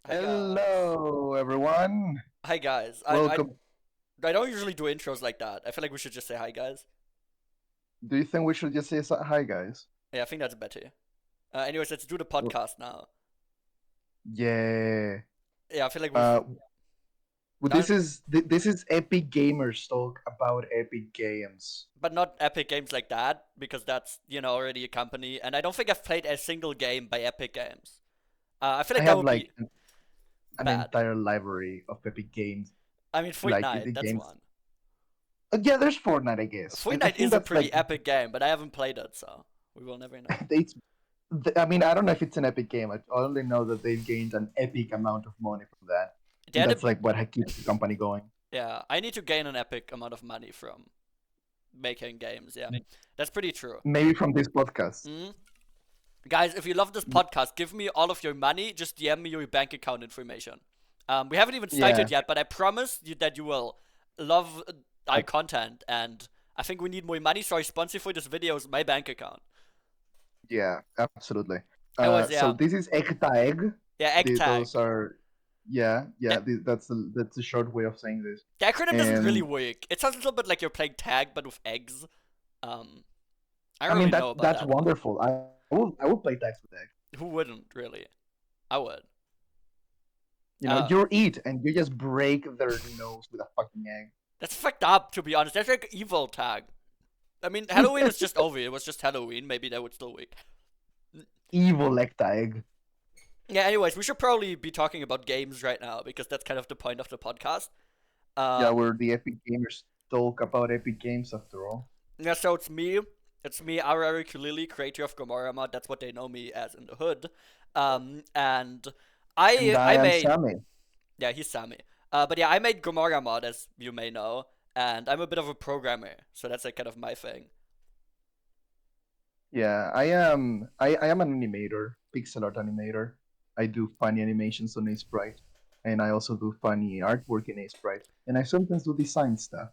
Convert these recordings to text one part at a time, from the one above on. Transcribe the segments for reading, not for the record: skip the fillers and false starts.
Hi guys. Hello, everyone. Hi guys. Welcome. I don't usually do intros like that. I feel like we should just say hi guys. Do you think we should just say hi, guys? Yeah, I think that's better. Anyways, let's do the Well, podcast now. yeah. Yeah, I feel like we've Uh, done, this is Epic Gamers talk about Epic Games. but not Epic Games like that because that's already a company, and I don't think I've played a single game by Epic Games. I feel I like that have would be like an bad. entire library of Epic Games, I mean, like Fortnite, the that's games. one. Yeah, there's Fortnite, I guess. I Fortnite think is a that's pretty like epic game, but I haven't played it, so we will never know. it's. I mean, I don't know if it's an Epic game. I only know that they've gained an epic amount of money from that, They and had a, that's like what keeps the company going. yeah, I need to gain an epic amount of money from making games. Yeah, that's pretty true. Maybe from this podcast. Mm? Guys, if you love this podcast, give me all of your money. Just DM me your bank account information. We haven't even Yeah, started yet, but I promise you that you will love our content. And I think we need more money, so our sponsor for this video is my bank account. yeah, absolutely. Anyways, So yeah, this is EGTAEG. yeah, Those EGTAEG. are, yeah, The, yeah. That's the short way of saying this. the acronym doesn't really And work. It sounds a little bit like you're playing tag, but with eggs. Um, I I don't mean really know about that's that one. wonderful. I will play tax with egg. Who wouldn't really? I would. You know, Uh, you eat and you just break their nose with a fucking that's fucked up, to be honest. That's like evil tag. I mean, Halloween is egg. just over. It was just Halloween. Maybe that would still work. Evil EGTAEG. Yeah, anyways, we should probably be talking about games right now because that's kind of the point of the podcast. Yeah, Uh, we're the Epic Gamers talk about Epic Games after all. yeah, so it's me. It's me, Arari Kulili, creator of Gomorrah Mod. That's what they know me as in the hood. And And I I am made, Sami. yeah, he's Sami. But yeah, I made Gomorrah Mod, as you may know, and I'm a bit of a programmer, so that's like kind of my thing. Yeah, I am an animator, pixel art animator. I do funny animations on Sprite, and I also do funny artwork in Sprite, and I sometimes do design stuff.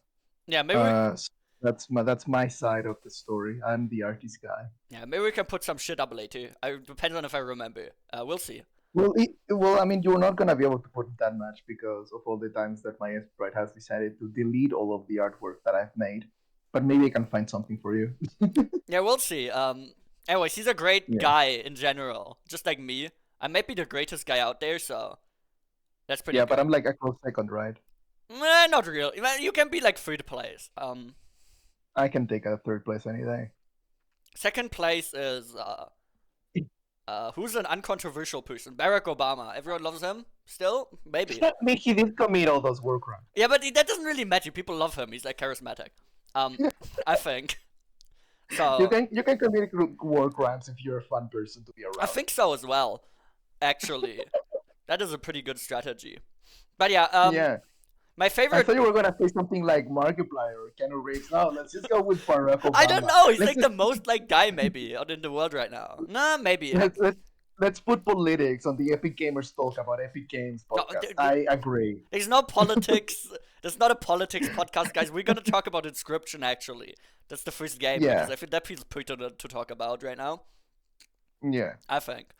Yeah, maybe we, So that's my side of the story. I'm the artist guy. yeah, maybe we can put some shit up later. I depends on if I remember. We'll see. Well, I mean, you're not gonna be able to put that much because of all the times that my Sprite has decided to delete all of the artwork that I've made. But maybe I can find something for you. Yeah, we'll see. Anyways, he's a great Yeah, guy in general, just like me. I might be the greatest guy out there, so that's pretty yeah, but good. I'm like a close second, right? Not really. You can be like third place. I can take a third place any day. Second place is who's an uncontroversial person? Barack Obama. Everyone loves him. Still, maybe. I mean, he did commit all those war crimes. Yeah, but that doesn't really matter. People love him. He's like charismatic. I think You so. can commit war crimes if you're a fun person to be I around. think so as well. Actually, that is a pretty good strategy. But yeah, Yeah, my I favorite. thought you were gonna say something like Markiplier or Keanu Reeves. No, let's just go with Barack I don't Obama. know. He's Let's like the just most like guy maybe out in the world right now. Nah, maybe. let's let's, let's put politics on the Epic Gamers Talk about Epic Games No, podcast. I agree. there's no politics. There's not a politics podcast, guys. We're gonna talk about Inscription actually. That's the first game because Yeah, I think that feels pertinent to talk about right now. yeah. I think.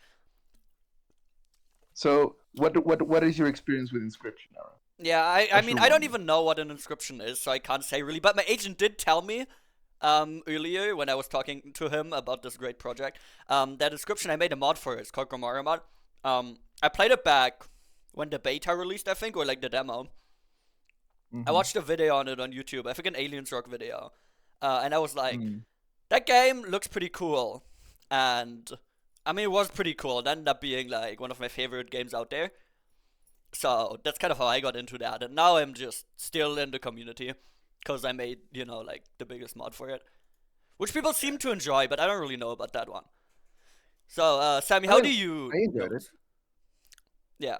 So what is your experience with Inscription, Aaron? Yeah, I What's mean your I don't rundown? even know what an inscription is, so I can't say really. But my agent did tell me earlier when I was talking to him about this great project that inscription I made a mod for it. It's called Gomorrah mod. I played it back when the beta released, I think, or like the demo. I Mm-hmm. watched a video on it on YouTube. I think an Aliens Rock video, and I was like, Mm. that game looks pretty cool, and I mean it was pretty cool. It ended up being like one of my favorite games out there. So that's kind of how I got into that, and now I'm just still in the community because I made like the biggest mod for it, which people seem to enjoy, but I don't really know about that one. So Sammy, I how do I you enjoyed it. use? Yeah,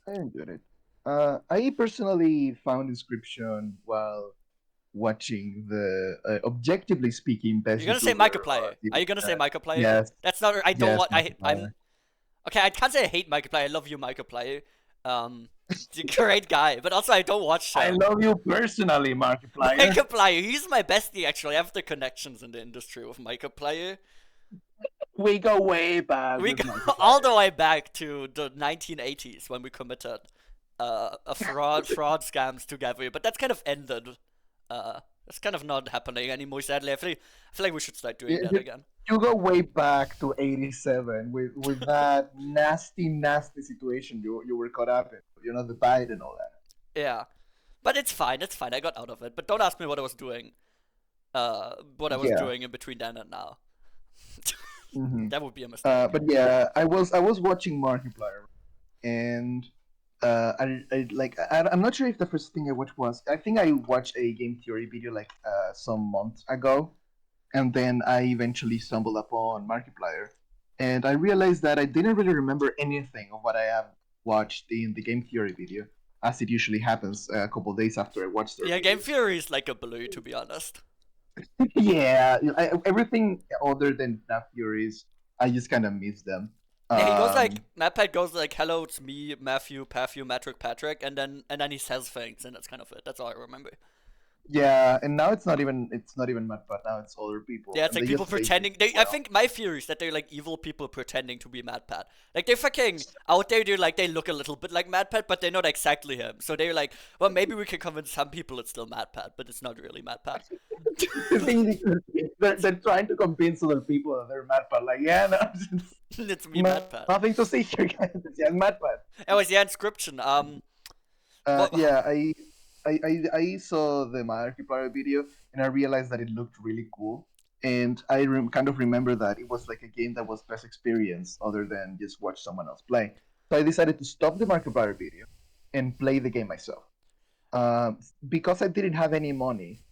I enjoyed it. I personally found Inscription while watching the objectively speaking best you're gonna say YouTuber Markiplier. Are TV you gonna say chat. Markiplier? Yes, That's not. I don't yes, want. I'm Markiplier. okay. I can't say I hate Markiplier. I love you, Markiplier. He's a great guy, but also I don't watch I him. love you personally, Markiplier. Markiplier, he's my bestie actually. I have the connections in the industry with Markiplier. We go way back We with go all the Markiplier. way back to the 1980s when we committed a fraud scams together, but that's kind of ended. It's kind of not happening anymore. Sadly, I feel like we should start doing You, that you, again. you go way back to '87 with that nasty situation you were caught up in. You know, the bite and all that. Yeah, but it's fine. It's fine. I got out of it. But don't ask me what I was doing. What I was Yeah. doing in between then and now. hmm That would be a mistake. but yeah, I was watching Markiplier, and I'm not sure if the first thing I watched was, I think I watched a game theory video like some months ago, and then I eventually stumbled upon Markiplier, and I realized that I didn't really remember anything of what I have watched in the game theory video, as it usually happens a couple days after I watch their Yeah, Game videos. Theory is like a blue, to be honest. Yeah, everything other than FNAF theories, I just kind of miss them. Yeah, he goes like Um, MatPat goes like, "Hello, it's me, Matthew, Patthew, Patrick," and then he says things, and that's kind of it. That's all I remember. yeah, and now it's not even MudBot. Now it's other people, Yeah, it's and like they people just say things pretending. as I well. think my theory is that they're like evil people pretending to be MatPat. Like they're fucking out there. They're like they look a little bit like MatPat, but they're not exactly him. So they're like, well, maybe we can convince some people it's still MatPat, but it's not really MatPat. The thing is, they're trying to convince other people that they're MudBot. Like, yeah, no, It's me, MatPat. nothing to see here, guys. It's just MudBot. It was the inscription. What? Yeah, I saw the Markiplier video, and I realized that it looked really cool. And I kind of remember that it was like a game that was less experience other than just watch someone else play. So I decided to stop the Markiplier video and play the game myself. Because I didn't have any money,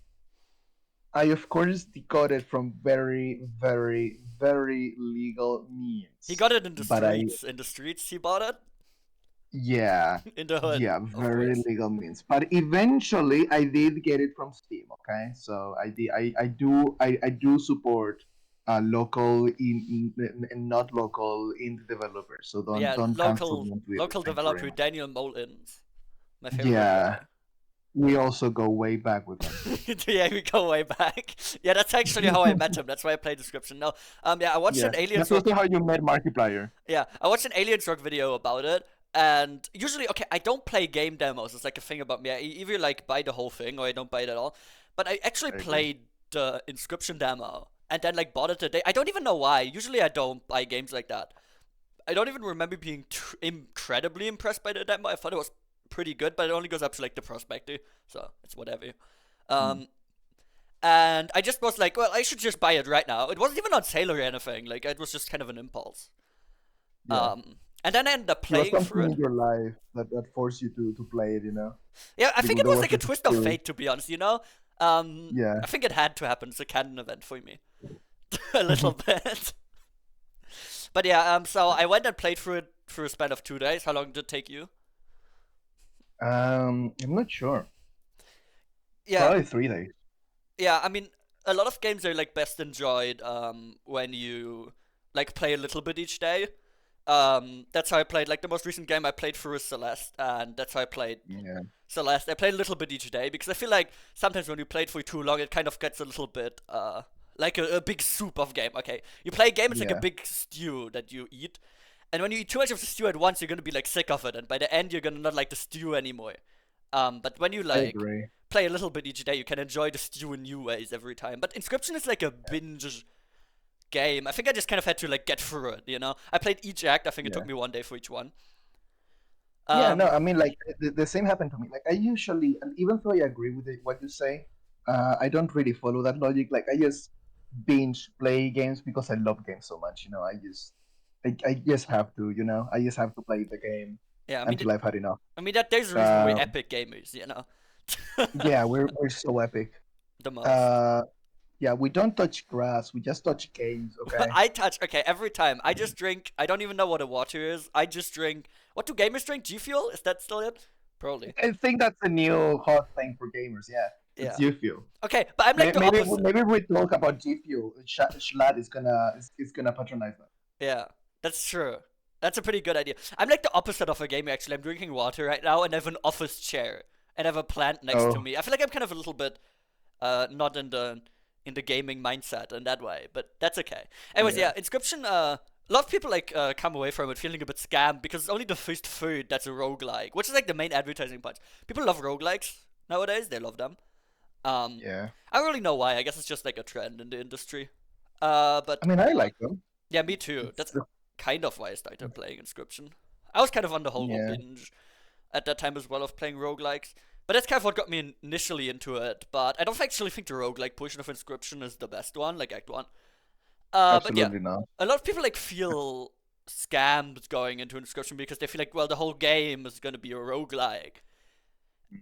I of course decoded from very, very, very legal He means. got it in the But I streets. In the streets, he bought it. Yeah, In the hood, yeah, of very course. legal means. But eventually, I did get it from Steam. Okay, so I did. I do support local and not local indie developers. So don't Yeah, don't cancel local me on Twitter. local Thank you very developer much. Daniel Molins, my favorite Yeah, guy. we also go way back with him. Yeah, we go way back. Yeah, that's actually how I met him. That's why I play description. No, yeah, I watched Yeah, an Aliens that's Rock. also how you met Markiplier. Yeah, I watched an Aliens Rock video about it, and usually, okay, I don't play game demos. It's like a thing about me. I either like buy the whole thing or I don't buy it at all. But I actually I agree. played the Inscription demo and then like bought it today. I don't even know why. Usually, I don't buy games like that. I don't even remember being incredibly impressed by the demo. I thought it was pretty good, but it only goes up to like the prospector, so it's whatever. Mm, Um, and I just was like, well, I should just buy it right now. It wasn't even on sale or anything. Like it was just kind of an impulse. yeah, And then I ended up it was playing something through in it. your life that forced you to play it. You know, Yeah, I think it there was was like a just a twist of spirit. fate, to be honest. Yeah. I think it had to happen. It's a canon event for me, a little bit. But yeah, so I went and played through it through a span of 2 days. How long did it take you? I'm not sure. Yeah, Probably 3 days. yeah. I mean, a lot of games are like best enjoyed when you like play a little bit each day. That's how I played. Like the most recent game I played through is Celeste, and that's how I played Yeah. Celeste. I played a little bit each day because I feel like sometimes when you play it for too long, it kind of gets a little bit like a big soup of game. Okay, you play a game, it's like a Yeah. big stew that you eat, and when you eat too much of the stew at once, you're gonna be like sick of it, and by the end, you're gonna not like the stew anymore. But when you I like agree. play a little bit each day, you can enjoy the stew in new ways every time. But Inscription is like a binge game. I think I just kind of had to like get through it. I played each act. I think it took Yeah. me one day for each one. Yeah. No, Um, I mean, like the same happened to me. Like I usually, and even though I agree with what you say, I don't really follow that logic. Like I just binge play games because I love games so much. I just have to. I just have to play the game yeah, until I've had enough. that there's a reason we're Uh, epic gamers. yeah, we're so epic. The most. Uh, yeah, we don't touch grass. We just touch games. Okay. I touch okay every time. I just drink. I don't even know what a water is. I just drink. What do gamers drink? G Fuel? Is that still it? Probably. I think that's a new hot thing for gamers. Yeah, it's Yeah. G Fuel. Okay, but I'm like the Maybe opposite. maybe we talk about G Fuel. Schlatt is gonna patronize them. Yeah, that's true. That's a pretty good idea. I'm like the opposite of a gamer actually. I'm drinking water right now and I have an office chair and I have a plant next to Oh, me. I feel like I'm kind of a little bit not in the in the gaming mindset in that way, but that's okay. Anyways, Yeah, yeah, Inscription. A lot of people like come away from it feeling a bit scammed because it's only the first third that's a roguelike, which is like the main advertising part. People love roguelikes nowadays; they love them. Um, yeah. I don't really know why. I guess it's just like a trend in the industry. I But mean, I like them. yeah, me too. It's That's kind of why I started playing Inscription. I was kind of on the whole yeah, binge at that time as well of playing roguelikes. But that's kind of what got me initially into it. But I don't actually think the roguelike portion of Inscription is the best one, like Act 1. But yeah, absolutely not. a lot of people like feel scammed going into Inscription because they feel like, well, the whole game is gonna be a roguelike.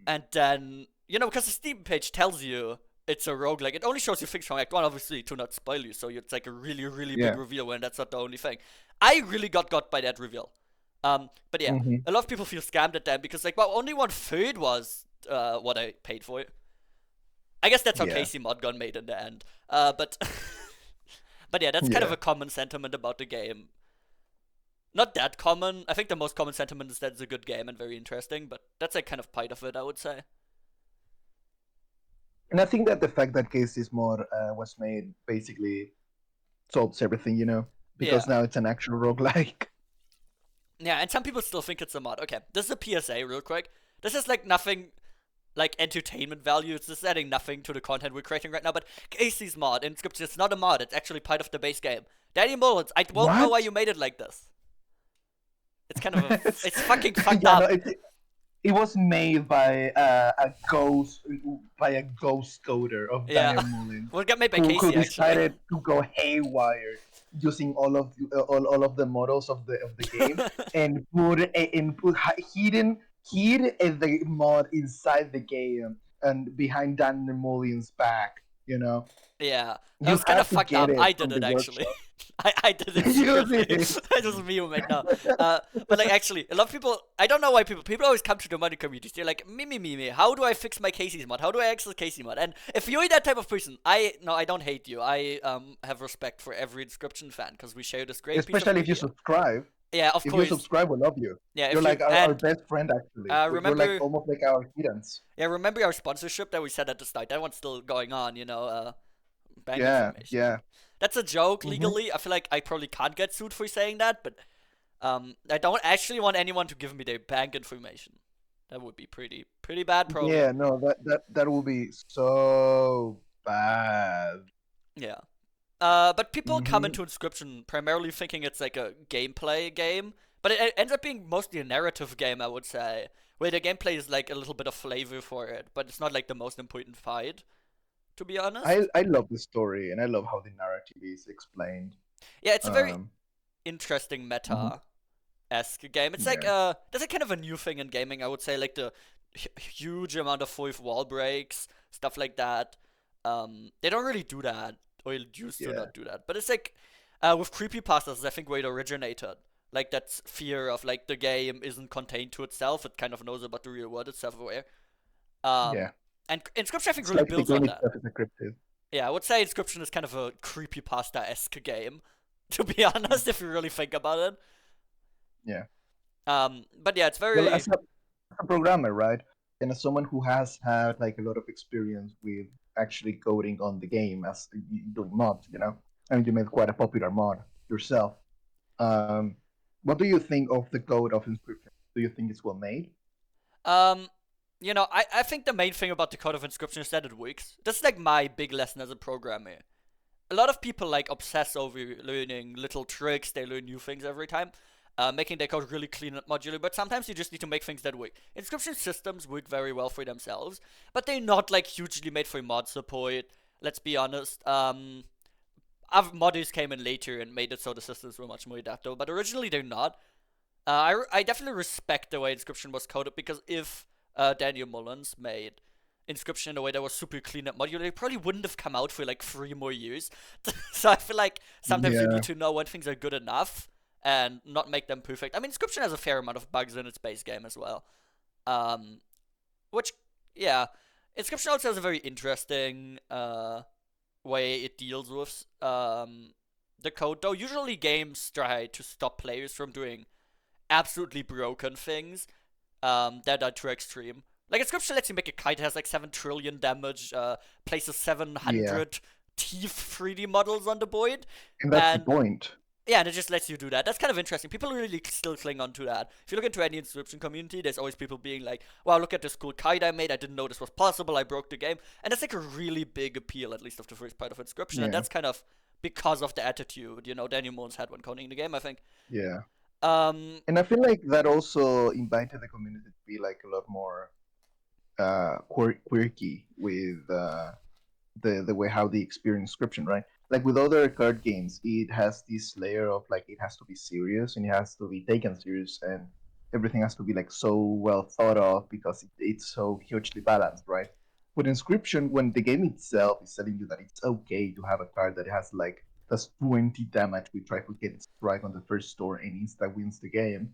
And then, because the Steam page tells you it's a roguelike, it only shows you things from Act 1, obviously, to not spoil you, so it's like a really, really big Yeah. reveal when that's not the only thing. I really got by that reveal. But yeah, Hmm. a lot of people feel scammed at them because, like, well, only one third was what I paid for it. I guess that's how Yeah, Casey Modgon made in the end. But but yeah, that's kind of yeah. a common sentiment about the game. Not that common. I think the most common sentiment is that it's a good game and very interesting, but that's like kind of part of it, I would say. And I think that the fact that Casey's mod was made basically solves everything, because Yeah. now it's an actual roguelike. Yeah, and some people still think it's a mod. Okay, this is a PSA real quick. This is like nothing like entertainment value. It's just adding nothing to the content we're creating right now. But Casey's mod in Scripts, it's not a mod. It's actually part of the base game. Danny Mullins, I won't know why What? you made it like this. It's kind of it's fucking fucked Yeah, no, up. it was made by a ghost coder of Yeah, Daniel Mullins, well, it got made by who Casey actually. decided to go haywire using all of the models of the game and put hid the mod inside the game and behind Daniel Mullins' back. Yeah, that You was kind of have to fucked get up. it I did from the it actually. workshop. I did it You secretly. did it. I just meme right now. But like actually, a lot of people. I don't know why people always come to the money communities. They're like, me. How do I fix my Casey's mod? How do I access Casey mod? And if you're that type of person, I don't hate you. I have respect for every Inscription fan because we share this great piece of Especially if you media. subscribe. Yeah, of If you course. subscribe, we love you. Yeah, You're if you like our and best friend, actually. You're like remember, almost like our kittens. yeah, remember our sponsorship that we said at the start. That one's still going on. Bank Yeah, information. yeah. That's a joke Hmm. legally. I feel like I probably can't get sued for saying that, but I don't actually want anyone to give me their bank information. That would be pretty bad, probably. Yeah, no, that will be so bad. Yeah. But people come Hmm. into Inscription primarily thinking it's like a gameplay game, but it ends up being mostly a narrative game, I would say, where the gameplay is like a little bit of flavor for it, but it's not like the most important fight, to be honest. I love the story and I love how the narrative is explained. Yeah, it's a very Um, interesting mhm. meta esque game. It's like Yeah, that's a kind of a new thing in gaming. I would say like the huge amount of fourth wall breaks, stuff like that. They don't really do that, or used to yeah, not do that. But it's like with creepypastas, I think where it originated. Like that fear of like the game isn't contained to itself. It kind of knows about the real world it's everywhere. yeah. Um, and Inscription I think It's really like the builds on game that. itself is encrypted. Yeah, I would say Inscription is kind of a creepypasta esque game. To be honest, if you really think about it. Yeah. But yeah, it's Well, very. as a programmer, right, and as someone who has had like a lot of experience with actually coding on the game as doing mods, I mean, you made quite a popular mod yourself. Um, what do you think of the code of Inscription? Do you think it's well made? Um, I think the main thing about the Code of Inscription is that it works. That's like my big lesson as a programmer. A lot of people like obsess over learning little tricks. They learn new things every time, making their code really clean and modular. But sometimes you just need to make things that work. Inscription systems work very well for themselves, but they're not like hugely made for mod support. Let's be honest. Other modders came in later and made it so the systems were much more adaptable, but originally they're not. I definitely respect the way Inscription was coded because if Daniel Mullins made Inscription in a way that was super clean and modular, it probably wouldn't have come out for like 3 more years. So I feel like sometimes you Yeah, need to know when things are good enough and not make them perfect. I mean, Inscription has a fair amount of bugs in its base game as well. Um, which, yeah, Inscription also has a very interesting way it deals with the code. Though usually games try to stop players from doing absolutely broken things that are too extreme. Like Inscription lets you make a kite that has like 7 trillion damage, places yeah, 700 teeth 3D models on the board, And that's the and point. yeah, and it just lets you do that. That's kind of interesting. People really still cling on to that. If you look into any Inscription community, there's always people being like, "Wow, look at this cool kite I made. I didn't know this was possible. I broke the game." And that's like a really big appeal, at least of the first part of Inscription. And Yeah, that's kind of because of the attitude, Daniel Moons had when coding the game, I think. yeah. Um, And I feel like that also invited the community to be like a lot more quirky with the way how they experience Inscription, right? Like with other card games, it has this layer of like it has to be serious and it has to be taken serious and everything has to be like so well thought of because it's so hugely balanced, right? With Inscription, when the game itself is telling you that it's okay to have a card that has like does 20 damage with Trifle Getting Strike on the first store and insta wins the game,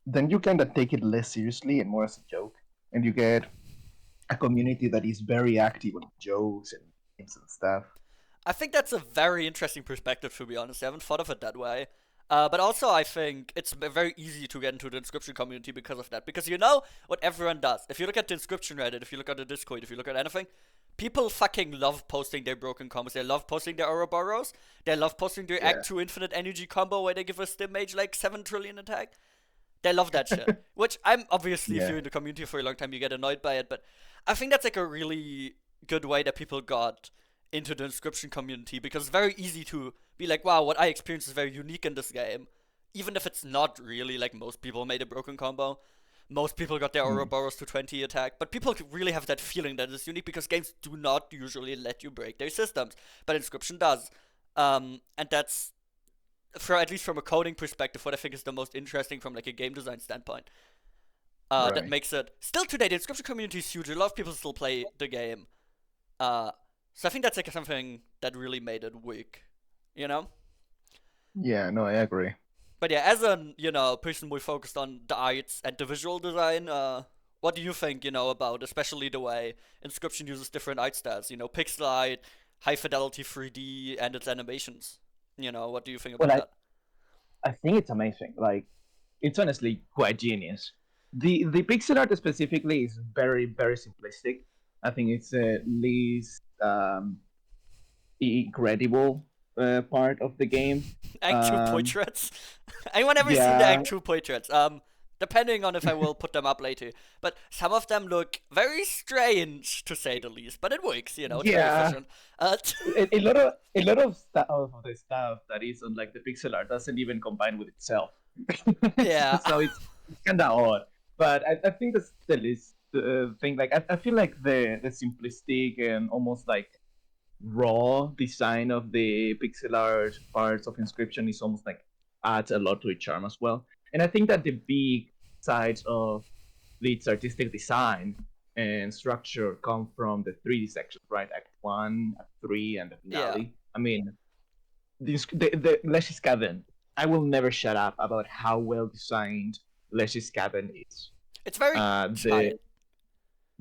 then you kind of take it less seriously and more as a joke, and you get a community that is very active on jokes and games and stuff. I think that's a very interesting perspective, to be honest. I haven't thought of it that way. But also, I think it's very easy to get into the Inscription community because of that. Because you know what everyone does. If you look at the Inscription Reddit, if you look at the Discord, if you look at anything, people fucking love posting their broken combos. They love posting their Ouroboros. They love posting their Yeah. Act 2 Infinite Energy combo where they give a Stim Mage like 7 trillion attack. They love that shit. Which I'm obviously, if Yeah. you're in the community for a long time, you get annoyed by it. But I think that's like a really good way that people got into the Inscription community because it's very easy to be like, wow, what I experienced is very unique in this game. Even if it's not really like most people made a broken combo. Most people got their Mm. Ouroboros to 20 attack, but people really have that feeling that it's unique because games do not usually let you break their systems, but Inscription does. And that's for at least from a coding perspective, what I think is the most interesting from like a game design standpoint. That Right. makes it still today. The Inscription community is huge. A lot of people still play the game. Uh, so I think that's like something that really made it work, you know. Yeah. No, I agree. But yeah, as a person more focused on the arts and the visual design, what do you think about especially the way Inscription uses different art styles? Pixel art, high fidelity 3D, and its animations. What do you think Well, about that? I think it's amazing. Like, it's honestly quite genius. The pixel art specifically is very simplistic. I think it's the least incredible part of the game. Act 2 Um, portraits? Anyone ever seen the yeah, Act 2 portraits? Depending on if I will put them up later. But some of them look very strange, to say the least. But it works, it's very yeah. efficient. Uh, A lot of stuff of the stuff that is on like the pixel art doesn't even combine with itself. yeah. So it's kind of odd. But I think that's the least thing. Like I feel like the simplistic and almost like raw design of the pixel art parts of Inscription is almost like adds a lot to its charm as well. And I think that the big sides of its artistic design and structure come from the 3D sections, right? Act 1, Act 3, and the Yeah. finale. I mean, the Leshy's Cabin. I will never shut up about how well designed Leshy's Cabin is. It's very The child.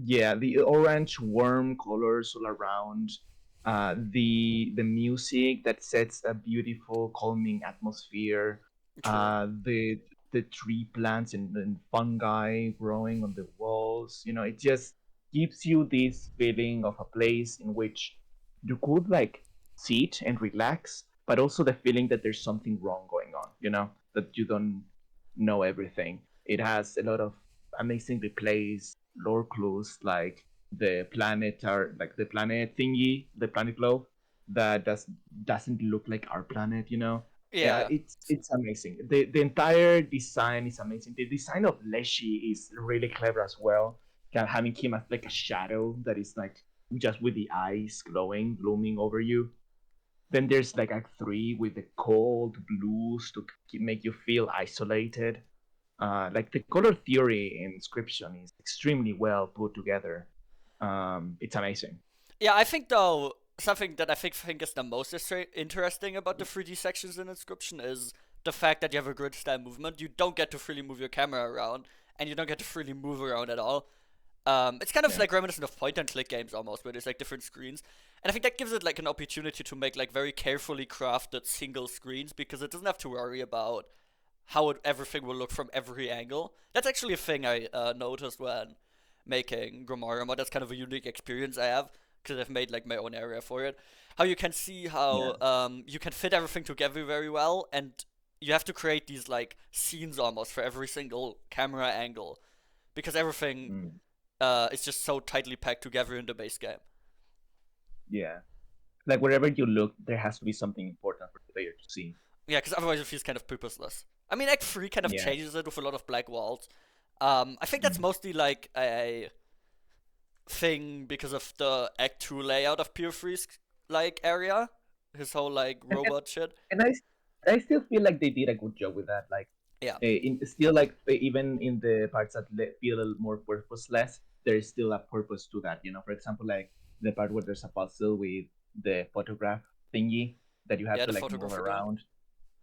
Yeah, the orange warm colors all around, the music that sets a beautiful calming atmosphere, True. the tree plants and fungi growing on the walls. It just gives you this feeling of a place in which you could like sit and relax, but also the feeling that there's something wrong going on. That you don't know everything. It has a lot of amazingly placed lore clues like the planet thingy, the planet globe that doesn't look like our planet. Yeah, Yeah. it's amazing. The entire design is amazing. The design of Leshy is really clever as well. Having him as like a shadow that is like just with the eyes glowing, looming over you. Then there's like Act 3 with the cold blues to make you feel isolated. Like the color theory in Inscription is extremely well put together. It's amazing. Yeah, I think though something that I think is the most interesting about the 3D sections in Inscription is the fact that you have a grid style movement. You don't get to freely move your camera around, and you don't get to freely move around at all. It's kind of Yeah. like reminiscent of point and click games almost, where there's like different screens, and I think that gives it like an opportunity to make like very carefully crafted single screens because it doesn't have to worry about how everything will look from every angle. That's actually a thing I noticed when making Grimoire, but that's kind of a unique experience I have because I've made like my own area for it. How you can see how Yeah. you can fit everything together very well, and you have to create these like scenes almost for every single camera angle because everything Mm. is just so tightly packed together in the base game. Yeah. Like wherever you look, there has to be something important for the player to see. Yeah, because otherwise it feels kind of purposeless. I mean, Act 3 kind of Yeah. changes it with a lot of black walls. I think that's Mm. mostly like a thing because of the Act 2 layout of Pure Freeze like area. His whole like And, and, robot shit. and I still feel like they did a good job with that. Like, Yeah. in still like even in the parts that feel a little more purposeless, there is still a purpose to that. For example, like the part where there's a puzzle with the photograph thingy that you have Yeah, to the like move photographer guy. around.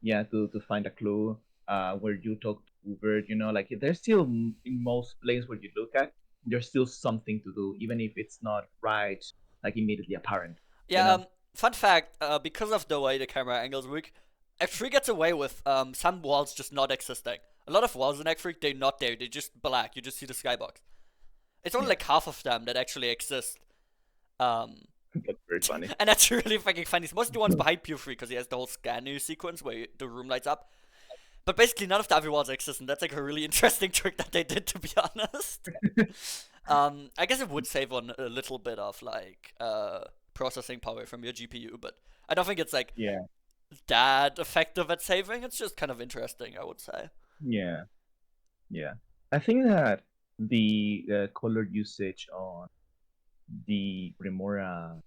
Yeah, to find a clue. Where you talk to Uber, like there's still in most places where you look at, there's still something to do, even if it's not right, like immediately apparent. You Yeah, know? fun fact, because of the way the camera angles work, Act 3 gets away with some walls just not existing. A lot of walls in Act 3, they're not there, they're just black, you just see the skybox. It's only Yeah. like half of them that actually exist. Um, That's very funny. and that's really fucking funny. It's mostly the ones behind Pure 3 because he has the whole scanner sequence where the room lights up. But basically, none of the other walls exist, and that's like a really interesting trick that they did, to be honest. I guess it would save on a little bit of like processing power from your GPU, but I don't think it's like Yeah, that effective at saving. It's just kind of interesting, I would say. yeah, yeah. I think that the color usage on the Remora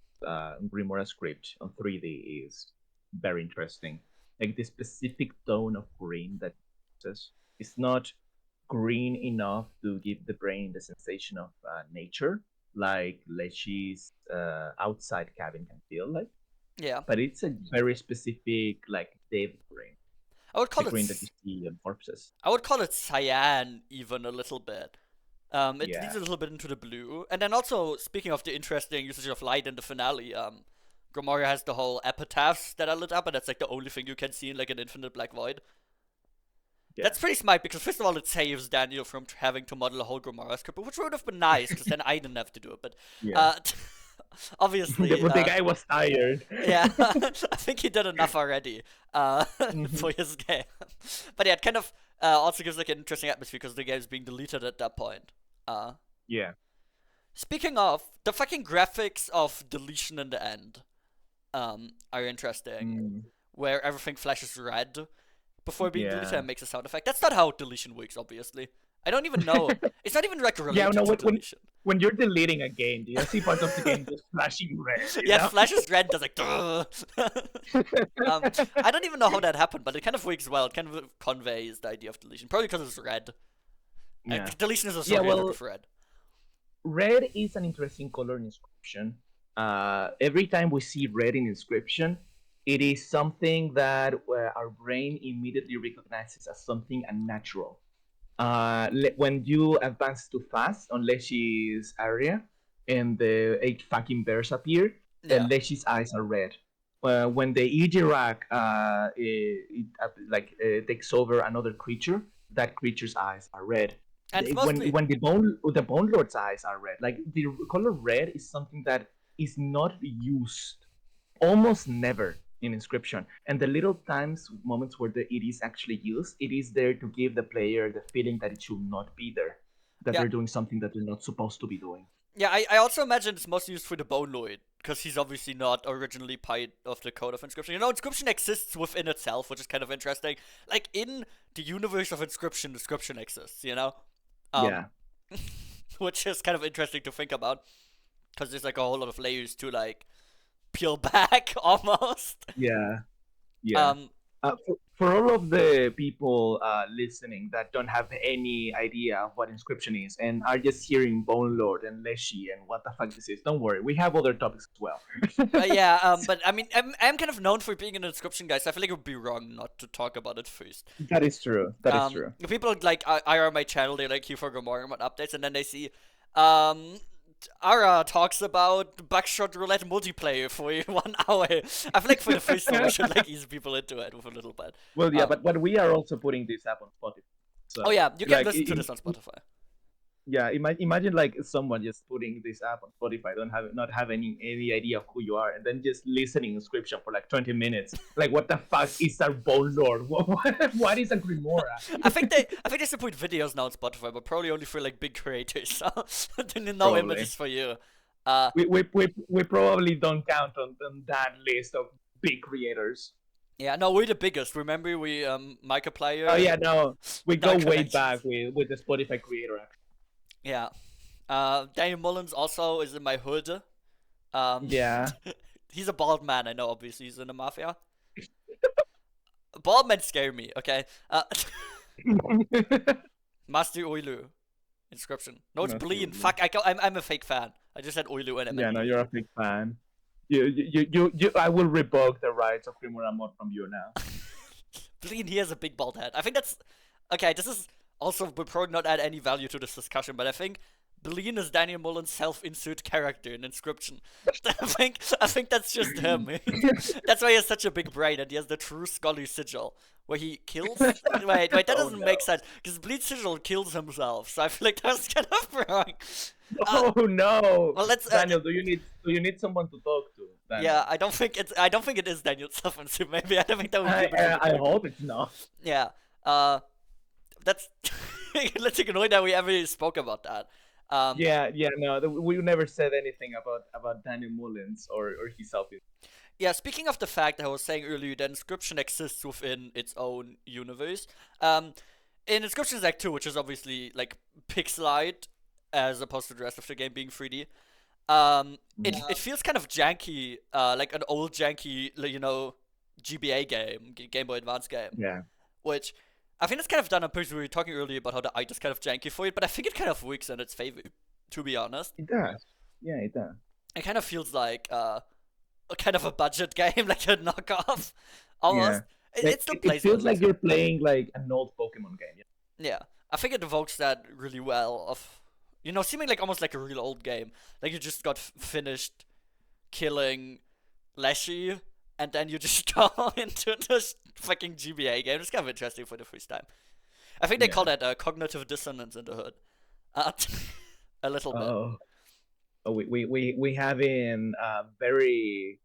script on 3D is very interesting. Like the specific tone of green that it uses is not green enough to give the brain the sensation of nature, like Leshy's outside cabin can feel like. Yeah, But it's a very specific, like dead green, I would the call it. green that you see on corpses. I would call it cyan even a little bit. It leads Yeah, a little bit into the blue, and then also speaking of the interesting usage of light in the finale, Grimoire has the whole epitaphs that are lit up, and that's like the only thing you can see in like an infinite black void. yeah, That's pretty smart because first of all, it saves Daniel from having to model a whole Grimoire script, which would have been nice because then I didn't have to do it. But yeah. uh, obviously, But the guy was tired. yeah, I think he did enough already Mhm. for his game. But yeah, it kind of also gives like an interesting atmosphere because the game's being deleted at that point. Uh, Yeah. Speaking of, the fucking graphics of deletion in the end are interesting, Mm, where everything flashes red before being deleted yeah. and makes a sound effect. That's not how deletion works, obviously. I don't even know. It's not even like Yeah, related no, to when, when deletion. when you're deleting a game, you see part of the game just flashing red, Yeah, it flashes red, does like. I don't even know how that happened, but it kind of works well. It kind of conveys the idea of deletion, probably because it's red. Yeah. Deletion is Yeah, associated well, with red. red is an interesting color in inscription. Every time we see red in inscription, it is something that our brain immediately recognizes as something unnatural. When you advance too fast on Leshy's area and the 8 fucking bears appear, Yeah. Leshy's eyes are red. When the EGTAEG takes over another creature, that creature's eyes are red. And it's When mostly. the Bone Lord's eyes are red, like the color red is something that is not used almost never in inscription, and the little moments where it is actually used, it is there to give the player the feeling that it should not be there, that Yeah. they're doing something that they're not supposed to be doing. Yeah, I also imagine it's mostly used for the Bone Lord, because he's obviously not originally part of the Code of Inscription. Inscription exists within itself, which is kind of interesting. Like, in the universe of Inscription, Inscription exists, Yeah, Which is kind of interesting to think about, because there's like a whole lot of layers to like peel back almost. yeah, yeah. For all of the people listening that don't have any idea of what inscription is and are just hearing Bone Lord and Leshy and what the fuck this is, don't worry, we have other topics as well. But I mean, I'm kind of known for being an Inscription guy, so I feel like it would be wrong not to talk about it first. That is true. That is true. People like are on my channel, they like queue for Gamora updates, and then they see, Ara talks about Buckshot Roulette multiplayer for 1 hour. I feel like for the first time we should like ease people into it with a little bit. Well, yeah, but we are also putting this up on Spotify. So, Oh yeah, you can like, listen to this on Spotify. Yeah, imagine like someone just putting this app on Spotify, don't have not have any idea of who you are, and then just listening inscription for like 20 minutes. Like, what the fuck is a bone lord? What is a grimoire? I think they support videos now on Spotify, but probably only for like big creators. So then no Probably. images for you. Uh, We probably don't count on that list of big creators. yeah, no, we're the biggest. Remember we Oh Markiplier yeah, no, we go Dark way back Connections. with the Spotify creator. Yeah. Daniel Mullins also is in my hood. Um, Yeah. he's a bald man. I know. Obviously, he's in the mafia. Bald men scare me. Okay. Master Oilu. Inscription. No, it's Bleen. Absolutely. Fuck. I'm a fake fan. I just said Oilu and I Yeah, meant no, Bleen. you're a big fan. I will revoke the rights of Primura Mod from you now. Bleen, he has a big bald head. I think that's okay. This is also would probably not add any value to this discussion, but I think Bleen is Daniel Mullen's self-insert character in Inscription. I think that's just him. That's why he has such a big brain and he has the true Scully sigil. Where he kills. Wait, that Oh doesn't no. make sense because Bleed Sigil kills himself, so I feel like that's kind of wrong. Uh, Oh no. well, let's. Daniel, do you need someone to talk to? Yeah, Daniel. I don't think it is Daniel self-insert. Maybe I don't think that would give it any I credit. hope it's not. Yeah. That's. Let's ignore that we ever spoke about that. Um, Yeah, no, we never said anything about Daniel Mullins or his self. Yeah, speaking of the fact that I was saying earlier that Inscription exists within its own universe, in Inscription Act 2, which is obviously like pixelite as opposed to the rest of the game being 3D, it feels kind of janky, like an old janky, GBA game, Game Boy Advance game, Yeah, which I think it's kind of done on purpose. We were talking earlier about how the art is kind of janky for it, but I think it kind of works in its favor, to be honest. it does. Yeah, it does. It kind of feels like a kind of a budget game, like a knockoff, Yeah, almost. It, like it still it plays well. feels like you're playing like an old Pokemon game. Yeah, I think it evokes that really well. Of seeming like almost like a real old game. Like you just got finished killing Leshy, and then you just go into this fucking GBA game. It's kind of interesting for the first time. I think they Yeah. call that cognitive dissonance in the hood. Uh, a little bit. Oh, we having a very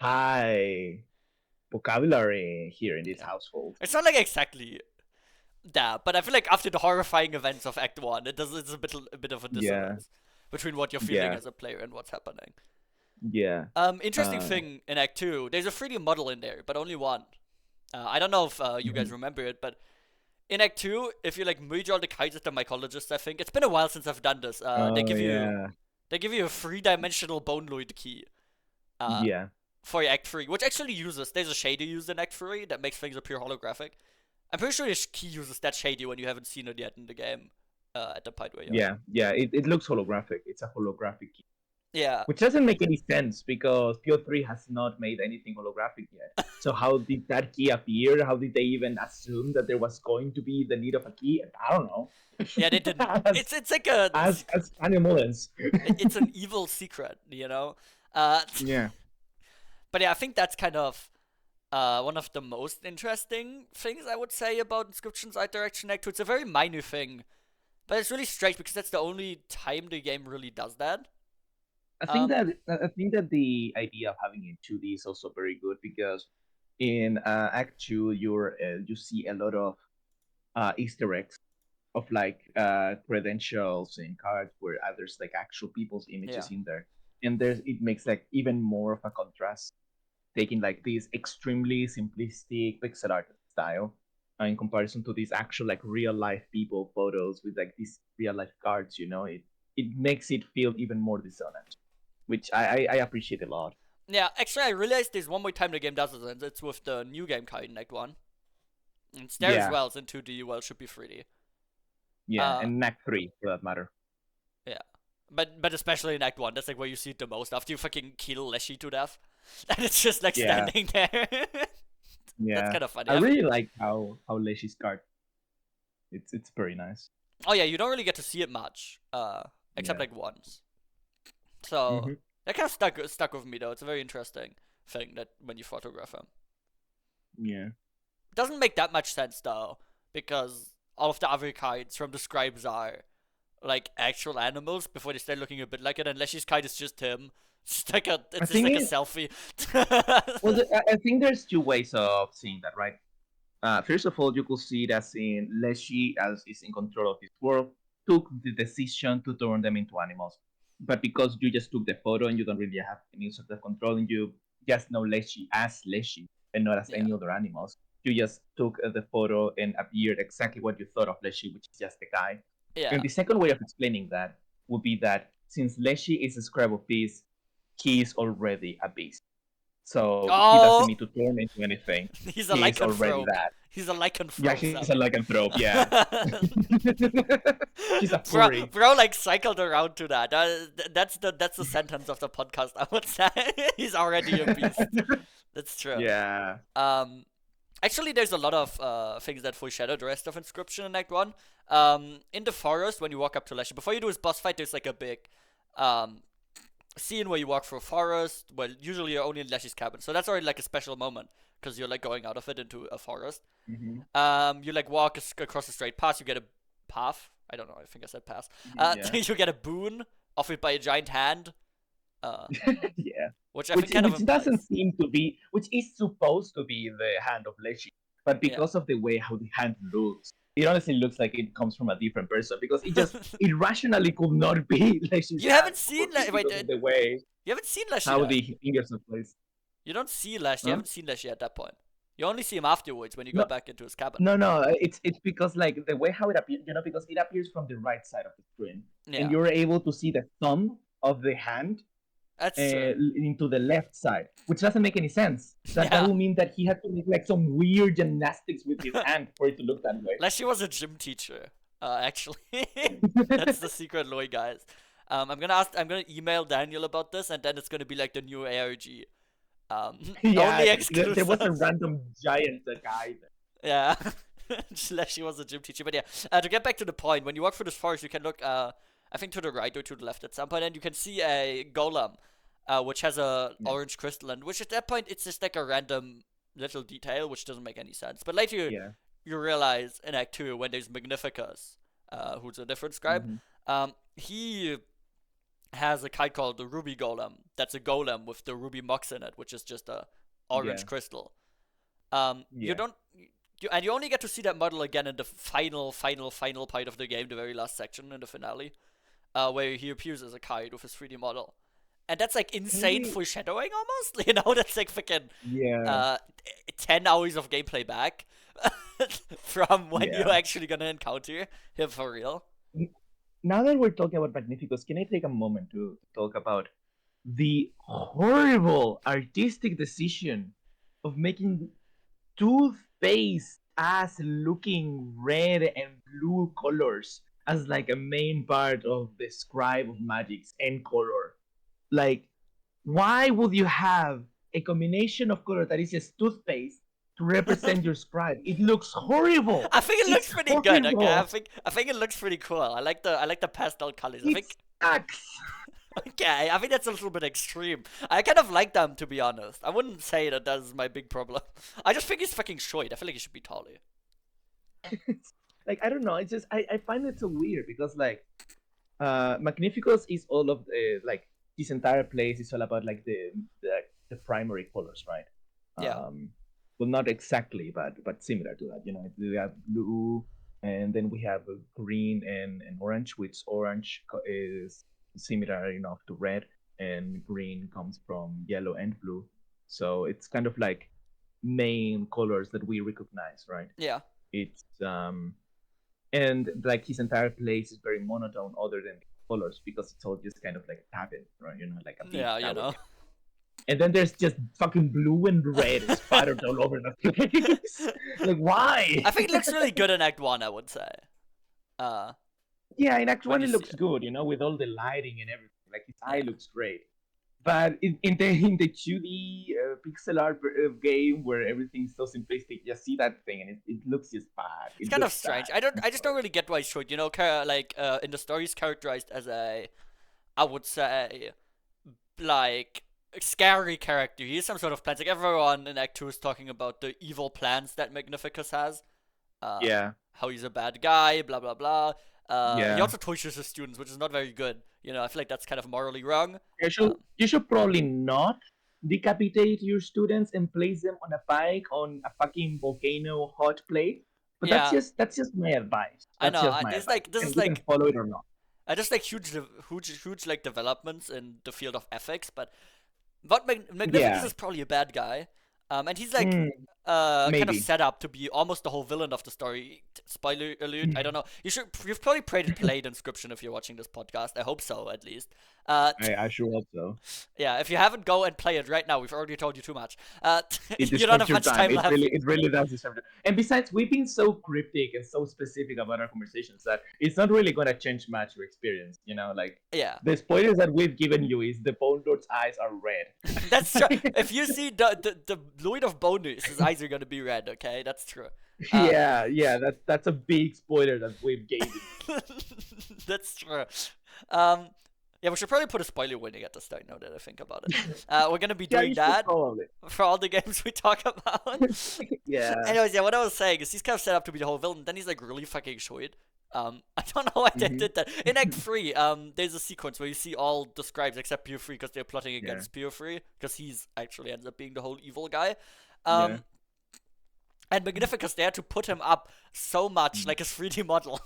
high vocabulary here in this Yeah. household. It's not like exactly that, but I feel like after the horrifying events of Act One, it's a bit of a Yeah, dissonance between what you're feeling yeah, as a player and what's happening. yeah. Interesting Uh, thing in Act Two, there's a 3D model in there, but only one. I don't know if you guys mhm. remember it, but in Act Two, if you like merge all the kites with the mycologist, I think it's been a while since I've done this. They Oh give you yeah, they give you a three-dimensional bone lord key. Uh, yeah, for Act 3, which actually there's a shader used in Act 3 that makes things appear holographic. I'm pretty sure this key uses that shader when you haven't seen it yet in the game, at the part where you're. yeah. It looks holographic. It's a holographic key, Yeah, which doesn't make any sense because PO3 has not made anything holographic yet. So how did that key appear? How did they even assume that there was going to be the need of a key? I don't know. yeah, they didn't. as It's like a, as Daniel Mullins. it's an evil secret. Uh, Yeah. but yeah, I think that's kind of, one of the most interesting things I would say about Inscription's Art Direction Act 2. It's a very minor thing, but it's really strange because that's the only time the game really does that. Um, I think that the idea of having it 2D is also very good because in Act 2 you see a lot of Easter eggs of like credentials and cards where there's like actual people's yeah. images in there, and it makes like even more of a contrast, taking like this extremely simplistic pixel art style in comparison to these actual like real life people photos with like these real life cards. It makes it feel even more dissonant, which I appreciate a lot. Yeah, actually, I realized there's one more time the game does it, and it's with the new game card in Act 1. It's there as Yeah, well, it's in 2D, well, it should be 3D. yeah, Uh, and Act 3 for that matter. yeah. But especially in Act 1, that's like where you see it the most, after you fucking kill Leshy to death. And it's just like Yeah, standing there. That's yeah. kind of funny. I really like how Leshy's card. It's very nice. Oh yeah, you don't really get to see it much, except Yeah. like once. So, Hmm. that kind of stuck with me though. It's a very interesting thing that when you photograph him. Yeah. It doesn't make that much sense though, because all of the other cards from the scribes are like actual animals before they start looking a bit like it. And Leshy's kite is just him. I It's just think like a it, selfie. well, I think there's two ways of seeing that, right? First of all, you could see it as in Leshy, as is in control of this world, took the decision to turn them into animals. But because you just took the photo and you don't really have any sort of control, and you just know Leshy as Leshy and not as Yeah, any other animals, you just took the photo and appeared exactly what you thought of Leshy, which is just a guy. yeah. And the second way of explaining that would be that since Leshy is a scribe of beast, he is already a beast. So he doesn't Oh, need to turn into anything. he's a He is already lycanthrope. that. He's a Yeah, lycanthrope, she's a Sammy. lycanthrope. Yeah, she's a bro, furry. bro, like cycled around to that. That's the sentence of the podcast. I would say he's already a beast. That's true. Yeah, Um, Actually, there's a lot of things that foreshadow the rest of Inscription in Act One. In the forest, when you walk up to Leshy, before you do his boss fight, there's like a big um scene where you walk through a forest. Well, usually you're only in Leshy's cabin, so that's already like a special moment because you're like going out of it into a forest. hmm You like walk across a straight path. You get a path. I don't know. I think I said path. yeah, You get a boon offered by a giant hand. Uh, yeah. which I Which think kind of doesn't implies. seem to be, which is supposed to be the hand of Leshy, but Yeah. because of the way how the hand looks, it honestly looks like it comes from a different person because it rationally could not be Leshy's You hand haven't seen wait. because of the way You haven't seen Leshy how then. the fingers are placed. You don't see Leshy. You Huh? haven't seen Leshy at that point. You only see him afterwards when you go No, back into his cabin. no. It's because like the way how it appears, because it appears from the right side of the screen, and Yeah, you're able to see the thumb of the hand that's true. into the left side, which doesn't make any sense. That Yeah, will mean that he had to make like some weird gymnastics with his hand for it to look that way. Leshy was a gym teacher. Actually, that's the secret lore, guys. I'm gonna email Daniel about this, and then it's gonna be like the new ARG. Yeah, Only there was a exclusive. random giant guy there. Yeah. She was a gym teacher. But yeah, to get back to the point, when you walk through this forest, you can look, I think to the right or to the left at some point, and you can see a golem, which has a Yeah, orange crystal, and which at that point it's just like a random little detail which doesn't make any sense. But later yeah. you realize in Act 2 when there's Magnificus, who's a different scribe, hmm he has a kite called the Ruby Golem. That's a golem with the ruby mux in it, which is just a Yeah, orange crystal. You yeah, don't. And you only get to see that model again in the final part of the game, the very last section in the finale, where he appears as a kite with his 3D model, and that's like can insane we? foreshadowing almost. That's like freaking Yeah, uh, 10 hours of gameplay back from when you're yeah. actually gonna encounter him for real. Now that we're talking about Magnificus, can I take a moment to talk about the horrible artistic decision of making toothpaste as looking red and blue colors as like a main part of the scribe of magic's end color? Like, why would you have a combination of color that is just toothpaste to represent your scribe? It looks horrible. I think it looks It's pretty good. Okay, horrible. I think it looks pretty cool. I like the pastel colors. I It think sucks. okay, I think that's a little bit extreme. I kind of like them, to be honest. I wouldn't say that that's my big problem. I just think he's fucking short. I feel like he should be taller. Like I don't know. It's just I find it so weird because like Magnificus is all of the like this entire place is all about like the primary colors, right? Yeah, Well, not exactly, but similar to that. We have blue, and then we have green and orange, which orange is similar enough to red, and green comes from yellow and blue. So it's kind of like main colors that we recognize, right? yeah, It's and like his entire place is very monotone other than the colors because it's all just kind of like a cabin, right? Like a big yeah. tower. And then there's just fucking blue and red splattered all over the place. Like why? I think it looks really good in Act One. I would say. Uh, Yeah, in Act when 1 you it see looks it. good, with all the lighting and everything. Like his eye Yeah, looks great. But in the 2D pixel art game where everything's so simplistic, you see that thing and it looks just bad. it's It kind of looks strange. sad. I just don't really get why it's short. Like in the story, he's characterized as a, I would say, like scary character. He has some sort of plans. Like everyone in Act Two is talking about the evil plans that Magnificus has. Uh, Yeah. how he's a bad guy. Blah blah blah. He Yeah. also tortures his students, which is not very good. I feel like that's kind of morally wrong. You should probably not decapitate your students and place them on a bike on a fucking volcano hot plate. But Yeah, that's just my advice. I That's know. just my There's advice. like this is You can like follow it or not. just like huge like developments in the field of ethics, but what Magnificus Yeah. is probably a bad guy, and he's like Hmm, kind of maybe. set up to be almost the whole villain of the story. Spoiler alert, I don't know. You've probably played Inscription if you're watching this podcast. I hope so, at least. Uh, I sure hope so. yeah, if you haven't, go and play it right now. We've already told you too much. It You don't distracts have your much time. time left. It really does distract you. And besides, we've been so cryptic and so specific about our conversations that it's not really gonna change much your experience. Like Yeah, the spoilers that we've given you is the Bone Lord's eyes are red. that's true. If you see the Lord of Bonus, his eyes are gonna be red. Okay, that's true. Uh, Yeah, that's a big spoiler that we've gave you. That's true. Yeah, we should probably put a spoiler warning at the start now that I think about it. We're gonna be Yeah, doing you should that probably. for all the games we talk about. Yeah. Anyways, yeah, what I was saying is he's kind of set up to be the whole villain, then he's like really fucking short. I don't know why they Mhm. did that. In Act 3, there's a sequence where you see all the scribes except Pure Free because they're plotting against Pure Free, because he's actually ends up being the whole evil guy. Yeah. And Magnificus, they had to put him up so much, like his 3D model.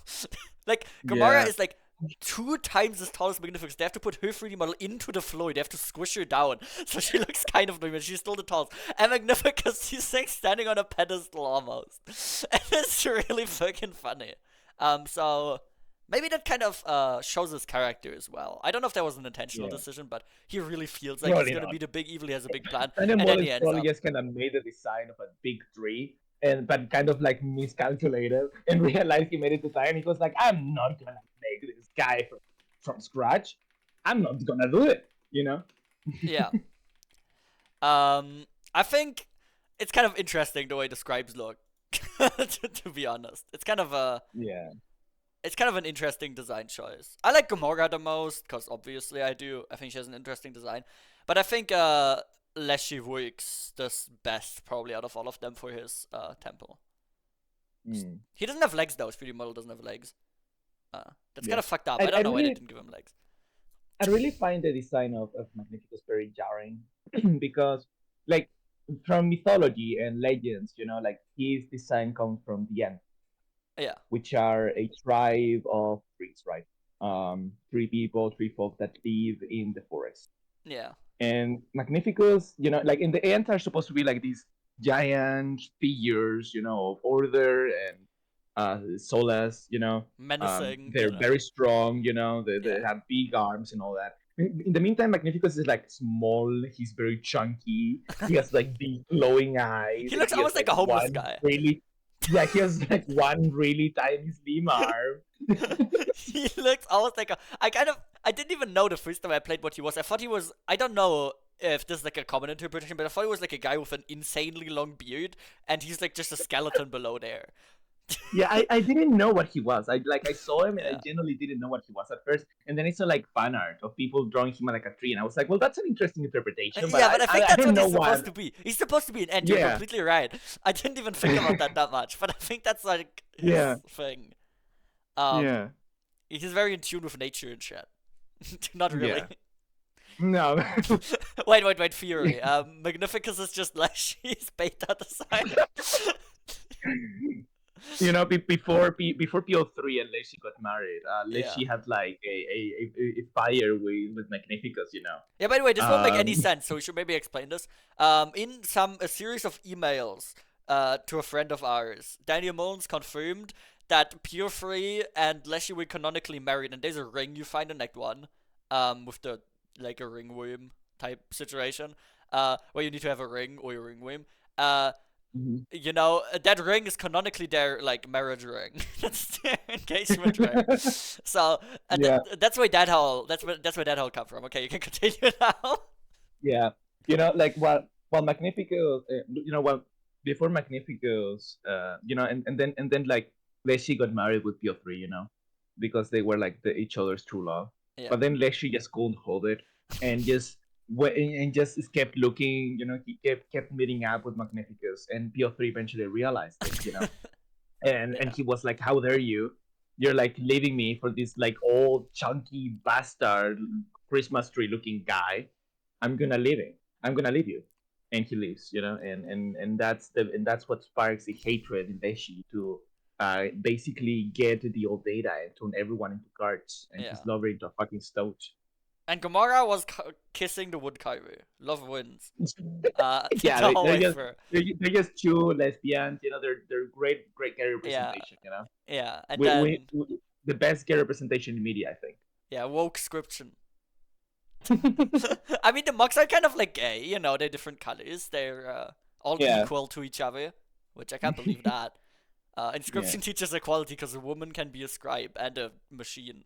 Like, Yeah. Gamora is like 2 times as tall as Magnificus. They have to put her 3D model into the floor. They have to squish her down. So she looks kind of normal. She's still the tallest. And Magnificus, he's like standing on a pedestal almost. And it's really fucking funny. So maybe that kind of shows his character as well. I don't know if that was an intentional Yeah. decision, but he really feels like Probably he's gonna not. be the big evil. He has a big plan. And And then then he Wallace ends probably up. just kind of made the design of a big tree, but kind of like miscalculated and realized he made it design. And he was like, I'm not gonna make this guy from scratch. I'm not gonna do it. Yeah. I think it's kind of interesting the way the scribes look. to be honest, it's kind of Yeah. an interesting design choice. I like Gamora the most because obviously I do. I think she has an interesting design, but I think Leshy works the best probably out of all of them for his temple. Mm. He doesn't have legs though. His 3D model doesn't have legs. That's Yeah. kind of fucked up. I- I don't I know why they really- didn't give him legs. I really find the design of Magnificus very jarring because, like, from mythology and legends, like his design comes from the Ents, Yeah. which are a tribe of trees, right? 3 folk that live in the forest. Yeah. And Magnificus, like in the Ents are supposed to be like these giant figures, of order and solace, Menacing. they're very strong, they Yeah. have big arms and all that. In the meantime, Magnificus is like small, he's very chunky, he has like big glowing eyes. He looks has, almost like a homeless one guy. Really, yeah, he has like one really tiny slim arm. He looks almost like I didn't even know the first time I played what he was. I thought he was, I don't know if this is like a common interpretation, but I thought he was like a guy with an insanely long beard, and he's like just a skeleton below there. Yeah, I didn't know what he was. I saw him and Yeah. I genuinely didn't know what he was at first. And then I saw like fan art of people drawing him like a tree, and I was like, well, that's an interesting interpretation. But Yeah, but I think that's don't what he's know supposed to be. He's supposed to be an ant. You're Yeah. completely right. I didn't even think about that much, but I think that's like his Yeah. thing. Yeah. He's very in tune with nature and shit. Not really. Yeah. No. Wait, Fury. Magnificus is just Leshy's beta design. Before PO3 and Leshy got married, Leshy had like a fire with Magnificus, Yeah, by the way, this won't make any Um, sense, so we should maybe explain this. In a series of emails to a friend of ours, Daniel Mullins confirmed that Pure Free and Leshy were canonically married, and there's a ring you find in Act 1, with the, like, a ringworm type situation, where you need to have a ring or a ringworm. Mhm. That ring is canonically their, like, marriage ring. That's their engagement ring. So, Yeah. that's where that whole come from. Okay, you can continue now. Yeah, like while Magnificus, before Magnificus, and then like Leshy got married with Pio3, because they were like each other's true love. Yeah. But then Leshy just couldn't hold it, and just kept looking. He kept meeting up with Magnificus, and Pio3 eventually realized it. And he was like, "How dare you?" you're like leaving me for this like old chunky bastard Christmas tree looking guy. I'm gonna leave him. I'm gonna leave you. And he leaves, and that's what sparks the hatred in Deshi to basically get the old data and turn everyone into cards and Yeah. his lover into a fucking stoat. And Gamora was kissing the woodcarver. Love wins. Yeah, The whole they're way just through. they're just two lesbians. They're great gay Yeah, representation. yeah. And We then, the best gay representation in media, I think. yeah, woke scription. I mean, the mugs are kind of like gay, they're different colors. They're all Yeah, equal to each other, which I can't believe that. yeah. Inscription teaches equality because a woman can be a scribe and a machine.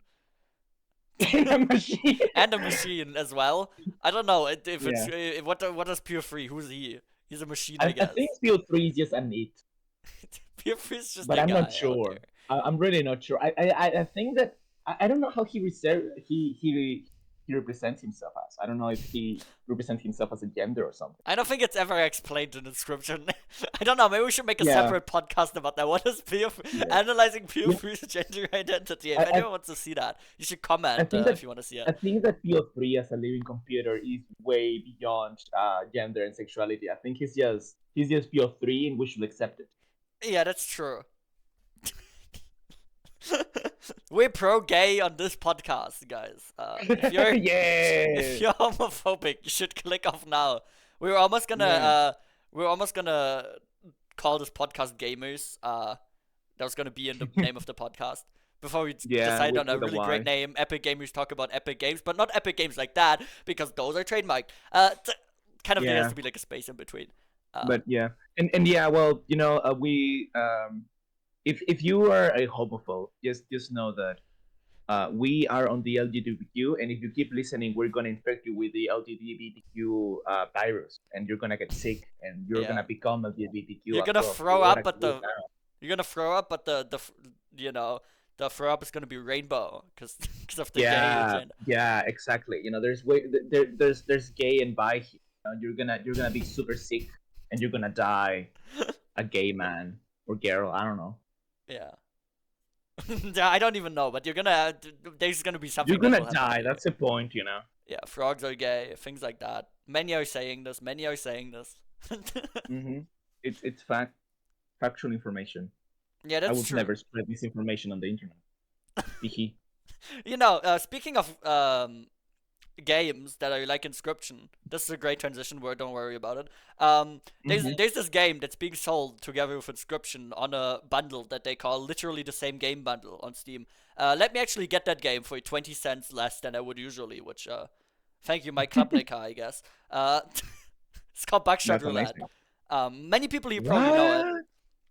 In a machine. And a machine as well. I don't know if it's. Yeah, What does Pure Free? Who's he? He's a machine, I I guess. think CO3 is just an it, Pure Free is just but a I'm not guy out sure. there. I'm really not sure. I think that I don't know how he represents himself as. I don't know if he represents himself as a gender or something. I don't think it's ever explained in Inscription. I don't know. Maybe we should make a Yeah, separate podcast about that. What is yeah. analyzing Pure Yeah, Free's gender identity? If I, anyone wants to see that, you should I comment think that if you want to see I it. think that PO3 as a living computer is way beyond gender and sexuality. I think he's just PO3 and we should accept it. Yeah, that's true. We're pro gay on this podcast, guys. If you're Yeah, if you're homophobic, you should click off now. We were almost gonna yeah, we were almost gonna call this podcast Gamers. That was gonna be in the name of the podcast. Before we yeah. decide on a With a really great Y. name, Epic Gamers talk about epic games, but not epic games like that because those are trademarked. Kind of there has Yeah, to be like a space in between. Uh, but yeah, and yeah. Well, we if you are a homophobe, just know that we are on the LGBTQ, and if you keep listening, we're gonna infect you with the LGBTQ virus, and you're gonna get sick, and you're yeah, gonna become LGBTQ you're as gonna well. So throw we're gonna up, but close down. you're gonna throw up, but the throw up is gonna be rainbow because of the gay Yeah, agenda. yeah, exactly. There's gay and bi here. You're gonna be super sick, and you're gonna die a gay man or girl. I don't know. Yeah. Yeah, I don't even know, but there's gonna be You're something that gonna will happen die. to you. That's the point. Yeah, frogs are gay, things like that. Many are saying this. Many are saying this. Mm-hmm. It's factual information. Yeah, I that's would true. never spread misinformation on the internet. Hehe. Speaking of games that are like Inscription, this is a great transition word. Don't worry about it. There's Mm-hmm. there's this game that's being sold together with Inscription on a bundle that they call literally the same game bundle on Steam. Let me actually get that game for 20 cents less than I would usually, which thank you, my Klapnika, I guess. It's called Buckshot That's Roulette. amazing. Many people you probably know it. What?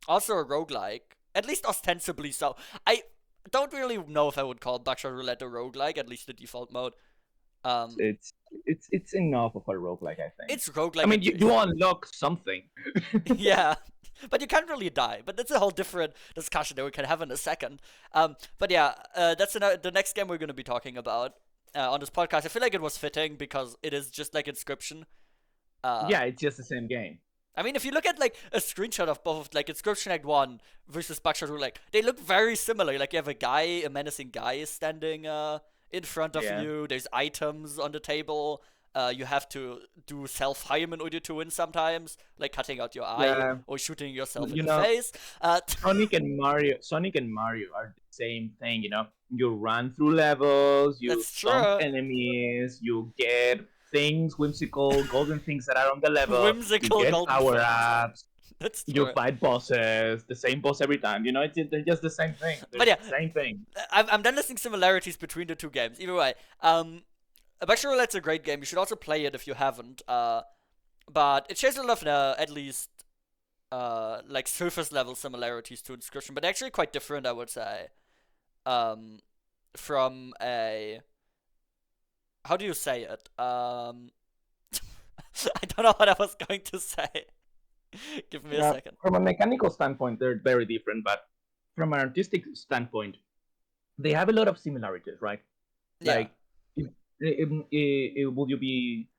Also a roguelike, at least ostensibly so. I don't really know if I would call Buckshot Roulette a roguelike, at least the default mode. Um, It's enough of a roguelike, I think. it's I roguelike mean, you adjacent. unlock something. Yeah, but you can't really die. But that's a whole different discussion that we can have in a second. But yeah, that's the next game we're going to be talking about on this podcast. I feel like it was fitting because it is just like Inscription. Uh, Yeah, it's just the same game. I mean, if you look at like a screenshot of both, like Inscription Act 1 versus Buckshot Roulette, they look very similar. Like you have a menacing guy standing in front of Yeah. you. There's items on the table. You have to do self-harm in order to win sometimes, like cutting out your eye Yeah. or shooting yourself in You the know, face. Sonic and Mario are the same thing. You run through levels, you That's stomp true. enemies, you get things, whimsical golden things that are on the level, you Whimsical get golden power things. ups, That's you true. fight bosses, the same boss every time. They're just the same thing. They're But yeah, the same thing. I'm done listing similarities between the two games. Either way, Buckshot Roulette's a great game. You should also play it if you haven't. But it shares a lot of at least like surface level similarities to Inscription, but actually quite different, I would say. From a how do you say it? I don't know what I was going to say. Give me a Yeah, second. from a mechanical standpoint, they're very different, but from an artistic standpoint, they have a lot of similarities, right? Yeah, Like, will you be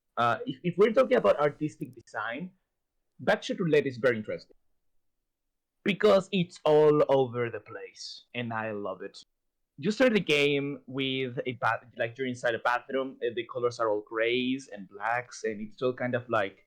if we're talking about artistic design, Backshot Roulette is very interesting because it's all over the place, and I love it. you start the game with a bath, like you're inside a bathroom. The colors are all grays and blacks, and it's all kind of like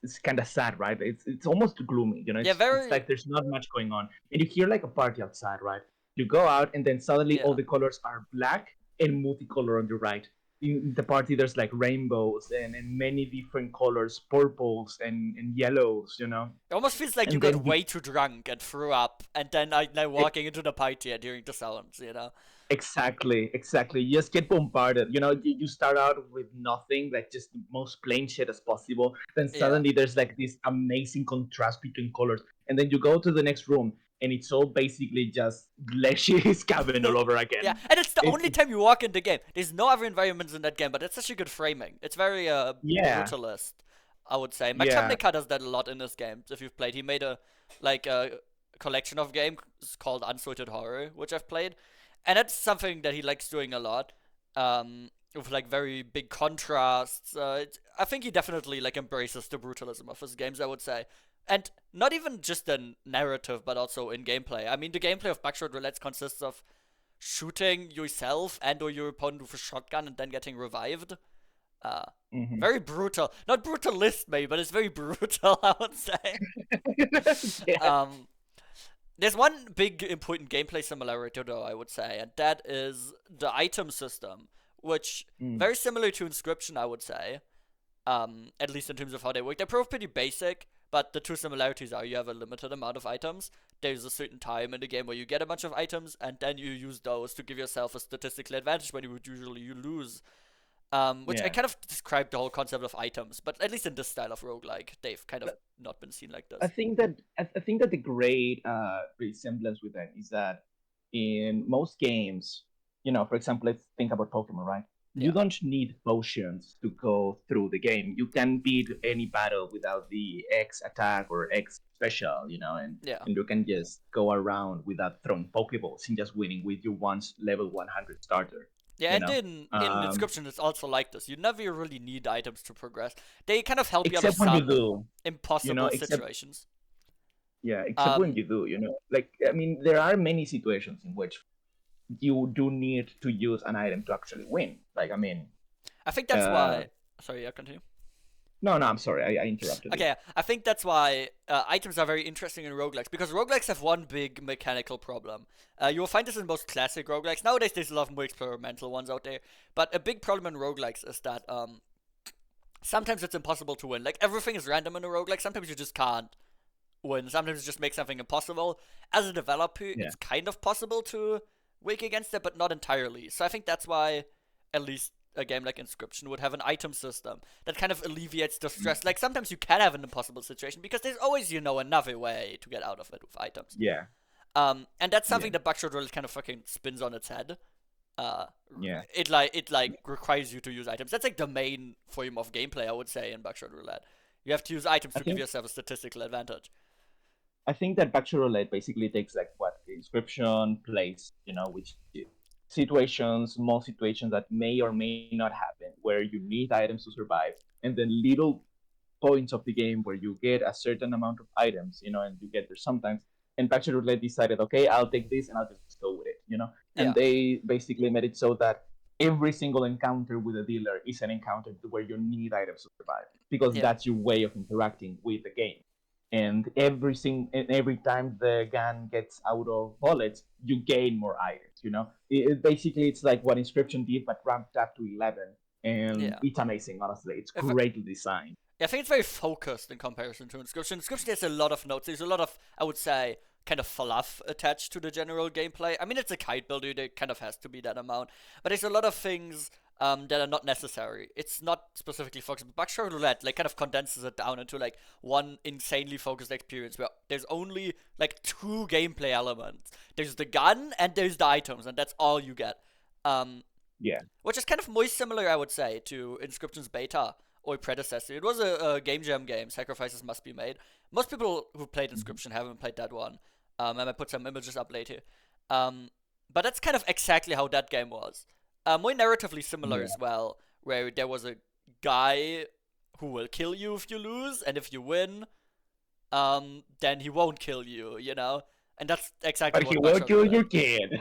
it's kind of sad, right? It's almost gloomy, you know. Yeah, It's very. like there's not much going on, and you hear like a party outside, right? You go out, and then suddenly all Yeah. the colors are black and multicolor on your right. In the party, there's like rainbows and many different colors, purples and yellows, you know. It almost feels like you And got then you way too drunk and threw up, and then like now e- walking into the party and hearing the sounds, you know? exactly, you just get bombarded. You know, you start out with nothing, like just the most plain shit as possible. Then Yeah. suddenly there's like this amazing contrast between colors, and then you go to the next room, and it's all basically just Leshy's cabin all over Yeah, again. and it's the only It time you walk in the game. There's no other environments in that game, but it's such a good framing. It's very yeah, brutalist, I would say. yeah. Makamika does that a lot in his games. If you've played, he made a like a collection of games called Unsorted Horror, which I've played, and that's something that he likes doing a lot. With like very big contrasts. I think he definitely like embraces the brutalism of his games, I would say. And not even just in narrative, but also in gameplay. I mean, the gameplay of Backshot Roulette consists of shooting yourself and or your opponent with a shotgun and then getting revived. Uh, Hmm. Very brutal. Not brutalist, maybe, but it's very brutal, I would say. Yeah. Um, there's one big important gameplay similarity, though, I would say, and that is the item system, which Mm. very similar to Inscription, I would say. At least in terms of how they work. They're both pretty basic, but the two similarities are you have a limited amount of items. There's a certain time in the game where you get a bunch of items, and then you use those to give yourself a statistical advantage when you would usually you lose. Which I Yeah. kind of described the whole concept of items, but at least in this style of roguelike, they've kind of not been seen like I this. think that I think that the great resemblance with that is that in most games, you know, for example, let's think about Pokemon, right? You Yeah, don't need potions to go through the game. You can beat any battle without the X attack or X special, you know, yeah. and you can just go around without throwing Pokeballs and just winning with your once level 100 starter, Yeah, you and know. in Um, Inscription, it's also like this. You never really need items to progress. They kind of help you out of except when you some do, you know, impossible except situations. yeah, except when Um, you do, you know, like I mean, there are many situations in which you do need to use an item to actually win. Like, I mean, I think that's uh, why. Sorry, yeah, continue. no, no, I'm sorry, I interrupted you. Okay, I think that's why items are very interesting in roguelikes, because roguelikes have one big mechanical problem. You will find this in most classic roguelikes. Nowadays, there's a lot more experimental ones out there, but a big problem in roguelikes is that sometimes it's impossible to win. Like, everything is random in a roguelike. Sometimes you just can't win. Sometimes it just makes something impossible. As a developer, Yeah, it's kind of possible to work against it, but not entirely. So I think that's why, at least a game like Inscription would have an item system that kind of alleviates the mm, stress. Like sometimes you can have an impossible situation because there's always, another way to get out of it with items. yeah, And that's yeah, something that Buckshot Roll kind of fucking spins on its head. Uh, yeah. it requires you to use items. That's like the main form of gameplay, I would say, in Buckshot Roulette. You have to use items I to give think yourself a statistical advantage. I think that Backshot Roulette basically takes like what the inscription plays, you know, which situations, small situations that may or may not happen, where you need items to survive, and then little points of the game where you get a certain amount of items, you know, and you get there sometimes. And Paxi Roulette decided, okay, I'll take this and I'll just go with it, you know. And Yeah, they basically made it so that every single encounter with a dealer is an encounter where you need items to survive because yeah. that's your way of interacting with the game. And every time the gun gets out of bullets, you gain more items. You know, basically it's like what Inscription did, but ramped up to 11, and Yeah. it's amazing. Honestly, it's If greatly designed. I think it's very focused in comparison to Inscription. Inscription has a lot of notes. There's a lot of, I would say, kind of fluff attached to the general gameplay. I mean, it's a kite builder. There kind of has to be that amount. But there's a lot of things that are not necessary. It's not specifically focused. But Buckshot Roulette, like, kind of condenses it down into, like, one insanely focused experience where there's only, like, two gameplay elements. There's the gun and there's the items, and that's all you get. Um, Yeah. which is kind of more similar, I would say, to Inscription's beta or predecessor. It was a Game Jam game, Sacrifices Must Be Made. Most people who played Mhm. Inscription haven't played that one. I might put some images up later. Um, but that's kind of exactly how that game was. More narratively similar Yeah. as well, where there was a guy who will kill you if you lose, and if you win, then he won't kill you, you know? And that's exactly But he what will Buckshot kill Roulette. your kid.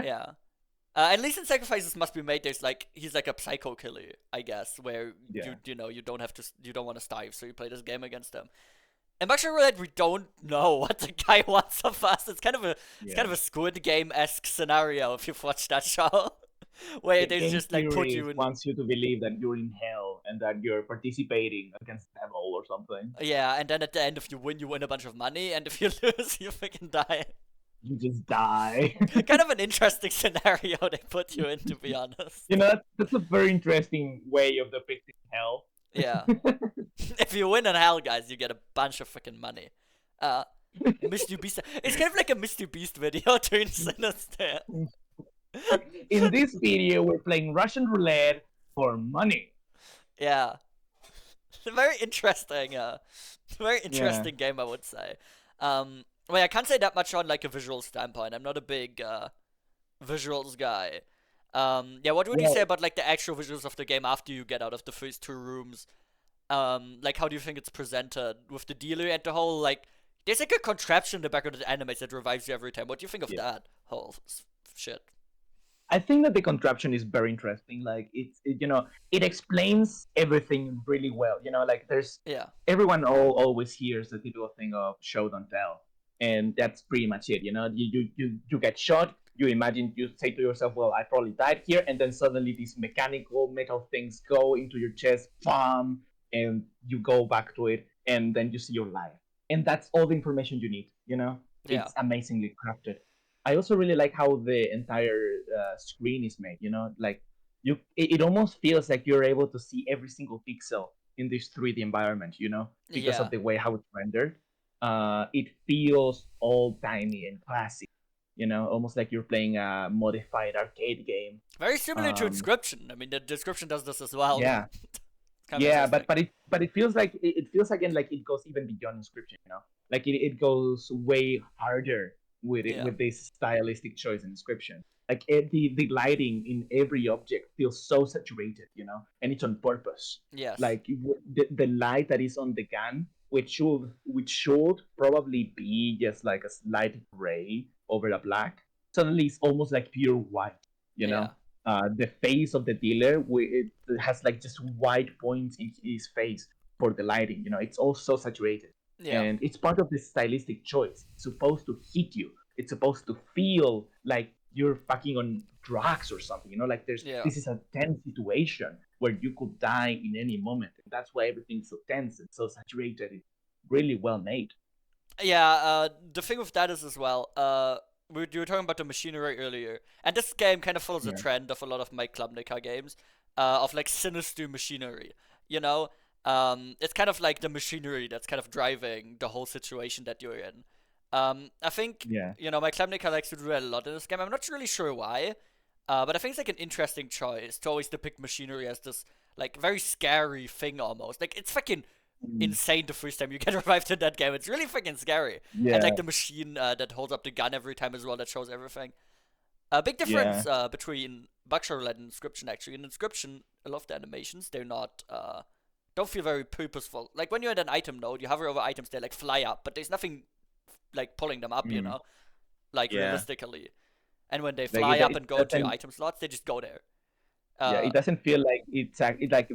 Yeah. At least in Sacrifices Must Be Made, there's like he's like a psycho killer, I guess, where Yeah. you don't have to you don't want to starve, so you play this game against him. In Buckshot Roulette, we don't know what the guy wants of us. It's kind Yeah. of a Squid Game esque scenario if you've watched that show, where The they game just like put theory you in. wants you to believe that you're in hell and that you're participating against the devil or something. Yeah, and then at the end, if you win a bunch of money, and if you lose, you fucking die. You just die. Kind of an interesting scenario they put you in, to be honest. That's a very interesting way of depicting hell. Yeah. If you win in hell, guys, you get a bunch of fucking money. Uh, Mr. Beast. It's kind of like a Mr. Beast video turned sinister. In this video, we're playing Russian roulette for money. Yeah. Very interesting. Very Yeah. interesting game, I would say. Well, I can't say that much on like a visual standpoint. I'm not a big visuals guy. Yeah. What would you say Well, about like the actual visuals of the game after you get out of the first two rooms? Like how do you think it's presented with the dealer and the whole like? There's like a contraption in the background of the animates that revives you every time. What do you think of yeah. that whole shit? I think that the contraption is very interesting. Like it explains everything really well. Like there's Yeah. everyone always hears the typical thing of show don't tell, and that's pretty much it. You get shot. You say to yourself, well, I probably died here, and then suddenly these mechanical metal things go into your chest, bam, and you go back to it, and then you see your life, and that's all the information you need. Yeah. It's amazingly crafted. I also really like how the entire screen is made. Like it almost feels like you're able to see every single pixel in this 3D environment. Because of Yeah. the way how it's rendered. It feels old timey and classic. Almost like you're playing a modified arcade game. Very similar to Um, Inscription. I mean, the description does this as well. yeah, Kind of yeah, interesting. but it feels like it feels again like it goes even beyond Inscription. Like it goes way harder Yeah. with this stylistic choice in Inscription. Like the lighting in every object feels so saturated, and it's on purpose. Yes. Like the light that is on the gun, which should probably be just like a slight gray over the black, suddenly it's almost like pure white. You Yeah. know, the face of the dealer, it has like just white points in his face for the lighting. It's all so saturated, Yeah. and it's part of the stylistic choice. It's supposed to hit you. It's supposed to feel like you're fucking on drugs or something. Like Yeah. this is a tense situation where you could die in any moment, and that's why everything's so tense and so saturated. It's really well made. Yeah, the thing with that is as well, you were talking about the machinery earlier, and this game kind of follows a Yeah. trend of a lot of Mike Klubnica games, of like sinister machinery. You know, it's kind of like the machinery that's kind of driving the whole situation that you're in. I think Yeah. Mike Klubnica likes to do that a lot in this game. I'm not really sure why, but I think it's like an interesting choice to always depict machinery as this like very scary thing almost. Like it's fucking Mm. insane the first time you get revived in that game. It's really fucking scary. And Yeah. like the machine that holds up the gun every time as well that shows everything. A big Yeah. difference between Buckshot Roulette and Inscription actually. In Inscription, I love the animations. They're not don't feel very purposeful. Like when you're at an item node, you hover over items, they like fly up, but there's nothing like pulling them up, Mm. like Yeah. realistically. And when they Like fly up it and go into your doesn't. item slots, they just go there. Yeah, Uh, it doesn't feel like it like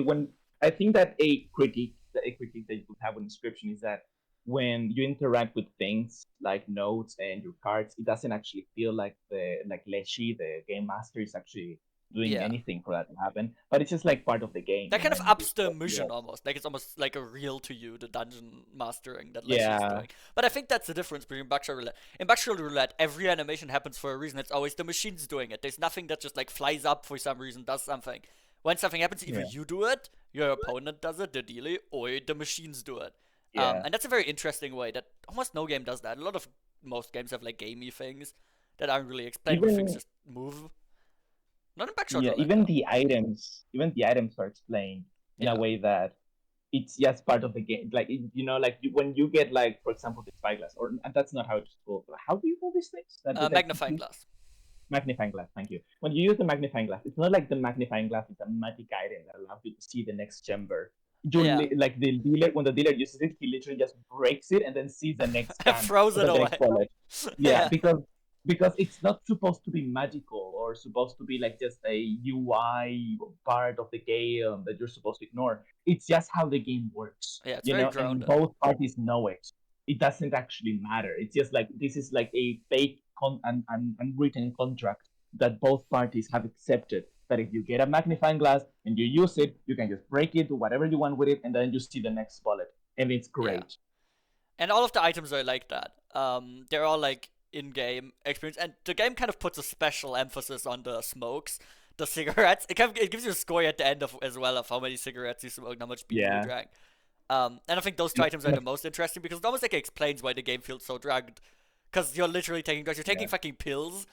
when I think that a critique that you could have with Inscription is that when you interact with things like notes and your cards, it doesn't actually feel like Leshi, the game master, is actually doing yeah. anything for that to happen. But it's just like part of the game, That kind of and you ups just the go through immersion it. almost. Like it's almost like a real to you, the dungeon mastering that Leshy's Yeah, doing. But I think that's the difference between Buckshot Roulette. In Buckshot Roulette, every animation happens for a reason. It's always the machines doing it. There's nothing that just like flies up for some reason, does something. When something happens, either yeah, you do it, your opponent does it, the dealer, or the machines do it. yeah. And that's a very interesting way that almost no game does that. Most games have like gamey things that aren't really explained, where things Even just move. Not in Buckshot yeah, Roulette even though. the items are explained in a Yeah. way that it's just part of the game. Like when you get, like, for example, the spyglass, or and that's not how it's called. How do you call these things? That Magnifying glass. magnifying glass. Thank you. When you use the magnifying glass, it's not like the magnifying glass is a magic item that allows you to see the next chamber. Yeah. like the dealer, when the dealer uses it, he literally just breaks it and then sees the next can Throws or it the next away. bullet. Yeah, Yeah. because it's not supposed to be magical or supposed to be like just a UI part of the game that you're supposed to ignore. It's just how the game works, Yeah, it's you very know, and grounded. both parties know it. It doesn't actually matter. It's just like this is like a fake unwritten contract that both parties have accepted. That if you get a magnifying glass and you use it, you can just break it, do whatever you want with it, and then you see the next bullet, and it's Yeah. great. And all of the items are like that. They're all like in-game experience, and the game kind of puts a special emphasis on the smokes, the cigarettes. It gives you a score at the end of as well of how many cigarettes you smoked, how much beer you Yeah. drank. And I think those two And, items are and the most interesting because it almost like explains why the game feels so dragged. Because you're literally taking drugs, you're taking yeah, fucking pills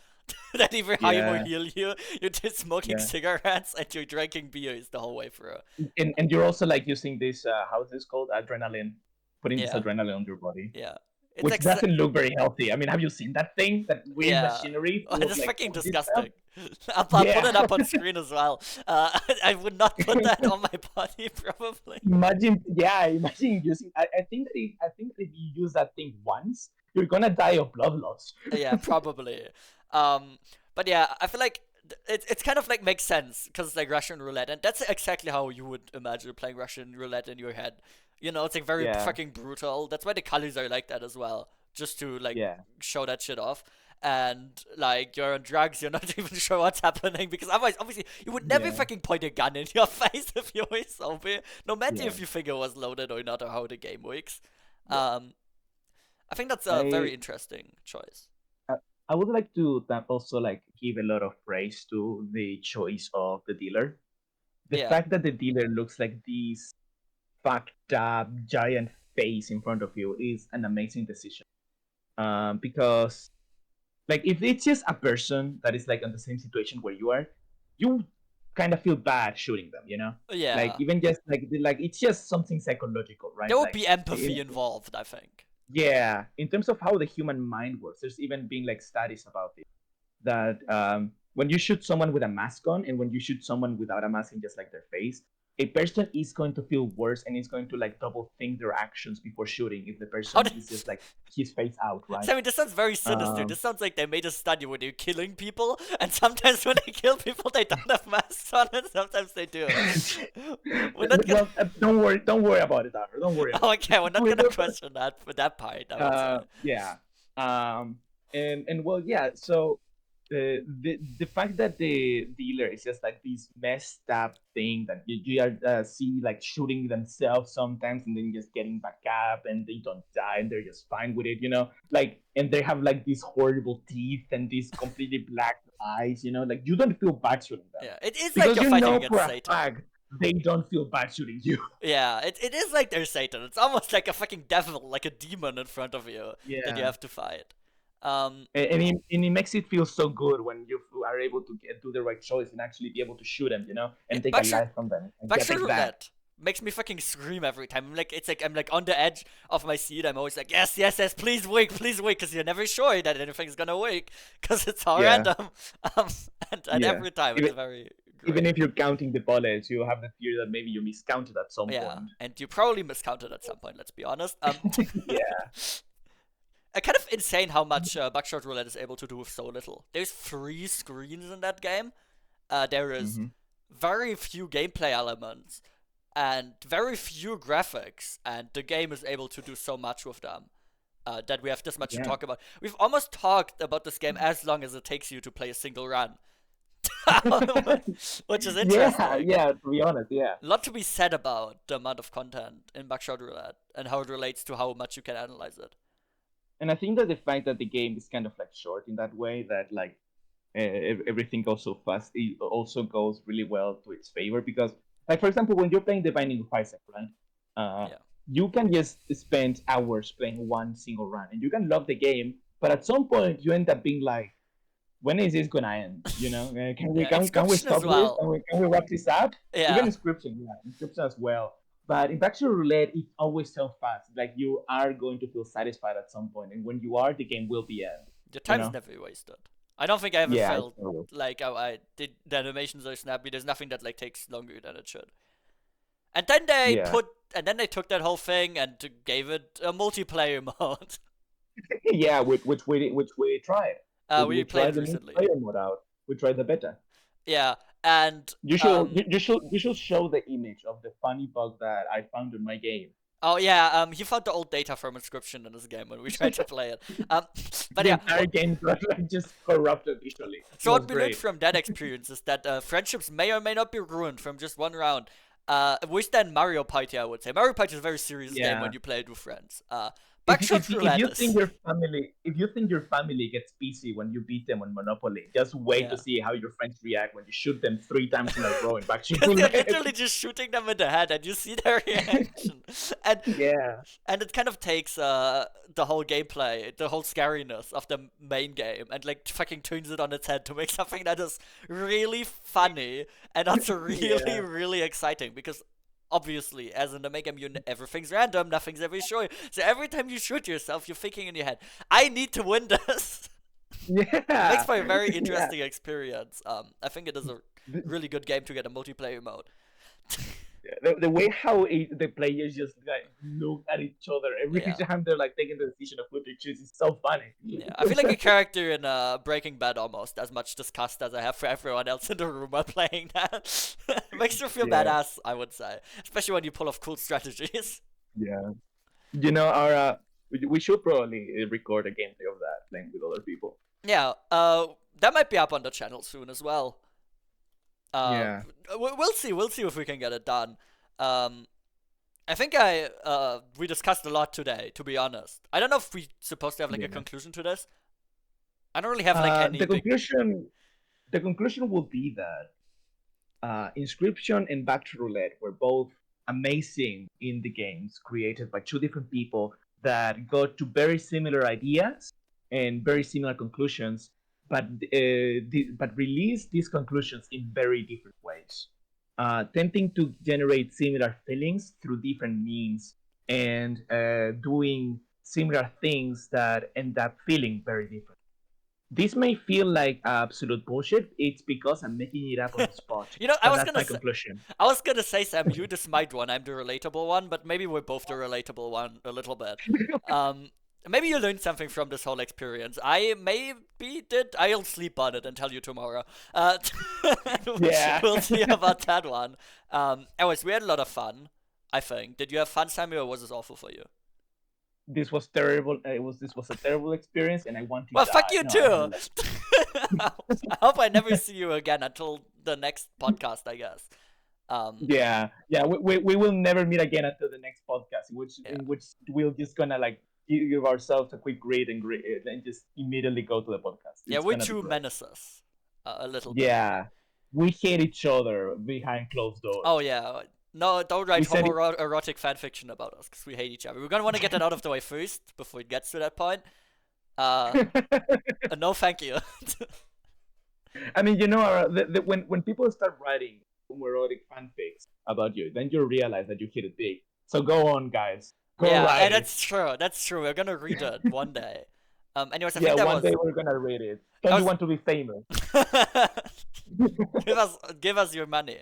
that either harm or yeah, heal you. You're just smoking yeah. cigarettes and you're drinking beers the whole way through. And you're also like using this how is this called, adrenaline, putting this Yeah, adrenaline on your body, yeah. It's which doesn't look very healthy. I mean, have you seen that thing, that weird yeah. machinery full of It's like fucking pointy stuff? disgusting. I'll put Yeah. it up on screen as well. I would not put that on my body, probably. Imagine using. I think that if you use that thing once, you're gonna die of blood loss. Yeah, probably. Um, but yeah, I feel like it's kind of like makes sense because it's like Russian roulette, and that's exactly how you would imagine playing Russian roulette in your head. You know, it's like very Yeah, fucking brutal. That's why the colors are like that as well, just to like yeah, show that shit off. And like you're on drugs, you're not even sure what's happening because otherwise, obviously, you would never yeah, fucking point a gun in your face if you were sober, no matter yeah, if you think it was loaded or not or how the game works. yeah. Um, I think that's a very I interesting choice. I I would like to also like give a lot of praise to the choice of the dealer. The Yeah. fact that the dealer looks like this fucked up giant face in front of you is an amazing decision. Because like if it's just a person that is like in the same situation where you are, you kind of feel bad shooting them, you know? Like Yeah. even just like it's just something psychological, right? There would Like be empathy in, involved, I think. yeah, in terms of how the human mind works, there's even been like studies about it that when you shoot someone with a mask on and when you shoot someone without a mask and just like their face, a person is going to feel worse and is going to like double think their actions before shooting if the How person did... is just like his face out, right? Sammy, this sounds very sinister. Um, This sounds like they made a study where they're killing people, and sometimes when they kill people, they don't have masks on, and sometimes they do. We're not gonna... well, don't worry about it, Arthur. Don't worry about Oh, okay, we're not it. gonna question that for that part, I would say. Yeah. And well, yeah. So the fact that the dealer is just like this messed up thing that you are see like shooting themselves sometimes and then just getting back up and they don't die and they're just fine with it, you know, like, and they have like these horrible teeth and these completely black eyes, you know, like you don't feel bad shooting them Yeah, it is like because you're you fighting know against for a Satan. fact they don't feel bad shooting you. Yeah, it is like they're Satan. It's almost like a fucking devil, like a demon in front of you that you Yeah. have to fight. Um, And it makes it feel so good when you are able to do the right choice and actually be able to shoot them, you know, yeah, and take a life from them and get Backshot like that. Roulette makes me fucking scream every time. I'm like on the edge of my seat. I'm always like, yes, yes, yes, please wake, because you're never sure that anything's gonna wake because it's all Yeah, random. Um, and yeah. every time it's Even very even great. if you're counting the bullets, you have the fear that maybe you miscounted at some Yeah, point. and you probably miscounted at some point. Let's be honest. Yeah, Kind of insane how much Buckshot Roulette is able to do with so little. There's 3 screens in that game. There is hmm very few gameplay elements and very few graphics, and the game is able to do so much with them. That we have this much to yeah, talk about. We've almost talked about this game as long as it takes you to play a single run, which is yeah, interesting. yeah. To be honest, yeah. A lot to be said about the amount of content in Buckshot Roulette and how it relates to how much you can analyze it. And I think that the fact that the game is kind of like short in that way, that like everything goes so fast, it also goes really well to its favor because, like for example, when you're playing The Binding of Isaac, right? Uh, Yeah. you can just spend hours playing one single run, and you can love the game, but at some point you end up being like, when is this gonna end? You know, can we Yeah, can we Inscription as stop this? well. Can we wrap this up? Even Yeah. inscription, yeah, inscription as well. But in Baxter Roulette, it's always so fast. Like you are going to feel satisfied at some point, and when you are, the game will be end. Your You time's know? never wasted. I don't think I ever Yeah, felt totally. like I did the animations are snappy. There's nothing that like takes longer than it should. And then they Yeah. put, and then they took that whole thing and gave it a multiplayer mode. Yeah, which we tried. We We played tried the recently. multiplayer mode out. We tried the beta. Yeah, and You should you should show the image of the funny bug that I found in my game. oh yeah, he found the old data from Inscription in this game when we tried to play it. But The yeah, entire game got like just corrupted visually. It so was what we learned great. from that experience is that friendships may or may not be ruined from just one round. Worse than Mario Party, I would say. Mario Party is a very serious game when Yeah. you play it with friends. If, Backshot if Roulette you is. think your family if you think your family gets busy when you beat them on Monopoly, just wait Yeah. to see how your friends react when you shoot them 3 times in a row in Backstreet Because they're Roulette. literally just shooting them in the head and you see their reaction. and Yeah. and it kind of takes the whole gameplay, the whole scariness of the main game, and like fucking turns it on its head to make something that is really funny and also really, Yeah. really exciting. Because obviously, as in the main game, everything's random, nothing's ever sure. So every time you shoot yourself, you're thinking in your head, "I need to win this." Yeah. Makes for a very Yeah. interesting experience. I think it is a really good game to get a multiplayer mode. The way how the players just like look at each other every Yeah. time they're like taking the decision of who to choose is so funny. Yeah, I feel like a character in Breaking Bad almost, as much disgust as I have for everyone else in the room while playing that. Makes you feel Yeah. badass, I would say, especially when you pull off cool strategies. Yeah. Our we should probably record a gameplay of that playing with other people. Yeah, that might be up on the channel soon as well. Yeah. We'll see. We'll see if we can get it done. I think we discussed a lot today. To be honest, I don't know if we're supposed to have like a Yeah. conclusion to this. I don't really have like any The big. conclusion will be that Inscription and Back to Roulette were both amazing indie games created by two different people that got to very similar ideas and very similar conclusions, but released these conclusions in very different ways, tending to generate similar feelings through different means and doing similar things that end up feeling very different. This may feel like absolute bullshit. It's because I'm making it up on the spot. You know, I But was that's gonna my say, conclusion. Sam, you the smart one, I'm the relatable one, but maybe we're both the relatable one a little bit. Maybe you learned something from this whole experience. I'll sleep on it and tell you tomorrow. Yeah. We'll see about that one. Anyways, we had a lot of fun, I think. Did you have fun, Sammy, or was this awful for you? This was terrible. This was a terrible experience, and I want to Well, die. fuck you No, too! I'm I hope I never see you again until the next podcast, I guess. Yeah. We will never meet again until the next podcast, in which we're just gonna like give ourselves a quick read and just immediately go to the podcast. Yeah, It's we're gonna be two great. menaces. A little bit. Yeah, we hate each other behind closed doors. Oh, yeah. No, don't write We said it- homoerotic fanfiction about us, because we hate each other. We're gonna want to get that out of the way first, before it gets to that point. No thank you. I mean, when people start writing homoerotic fanfics about you, then you realize that you hit it big. So go on, guys. Go Yeah, write and it. that's true. That's true. We're gonna read it one day. Anyways, I Yeah, think that one was. day we're gonna read it. Don't was- you want to be famous? give us your money.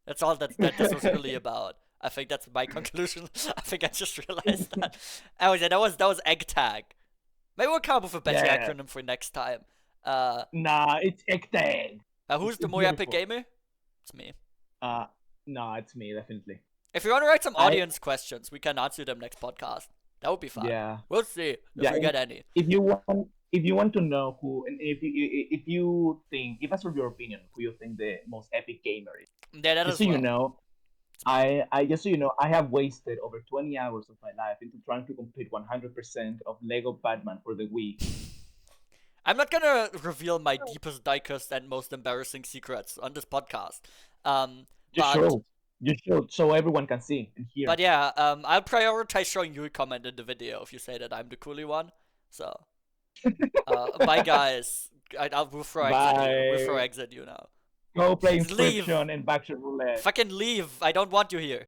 That's all that this was really about. I think that's my conclusion. I think I just realized that. Anyways, yeah, that was EGTAEG. Maybe we'll come up with a better Yeah. acronym for next time. Nah, it's EGTAEG. Who's the It's more epic beautiful. gamer? It's me. Nah, it's me definitely. If you want to write some I- audience questions, we can answer them next podcast. That would be fun. Yeah. We'll see if Yeah, we get any. If you want to know who, and if you think, give us your opinion who you think the most epic gamer is. Yeah, that Just as so well. you know, I just so you know, I have wasted over 20 hours of my life into trying to complete 100% of Lego Batman for the Wii. I'm not gonna reveal my deepest, darkest, and most embarrassing secrets on this podcast. You should, so everyone can see and hear. But yeah, I'll prioritize showing you a comment in the video if you say that I'm the coolie one. So, bye guys. We'll throw exit you. We'll throw Bye. exit you now. Go play Just leave. Inscription and Backshot Roulette. Fucking leave. I don't want you here.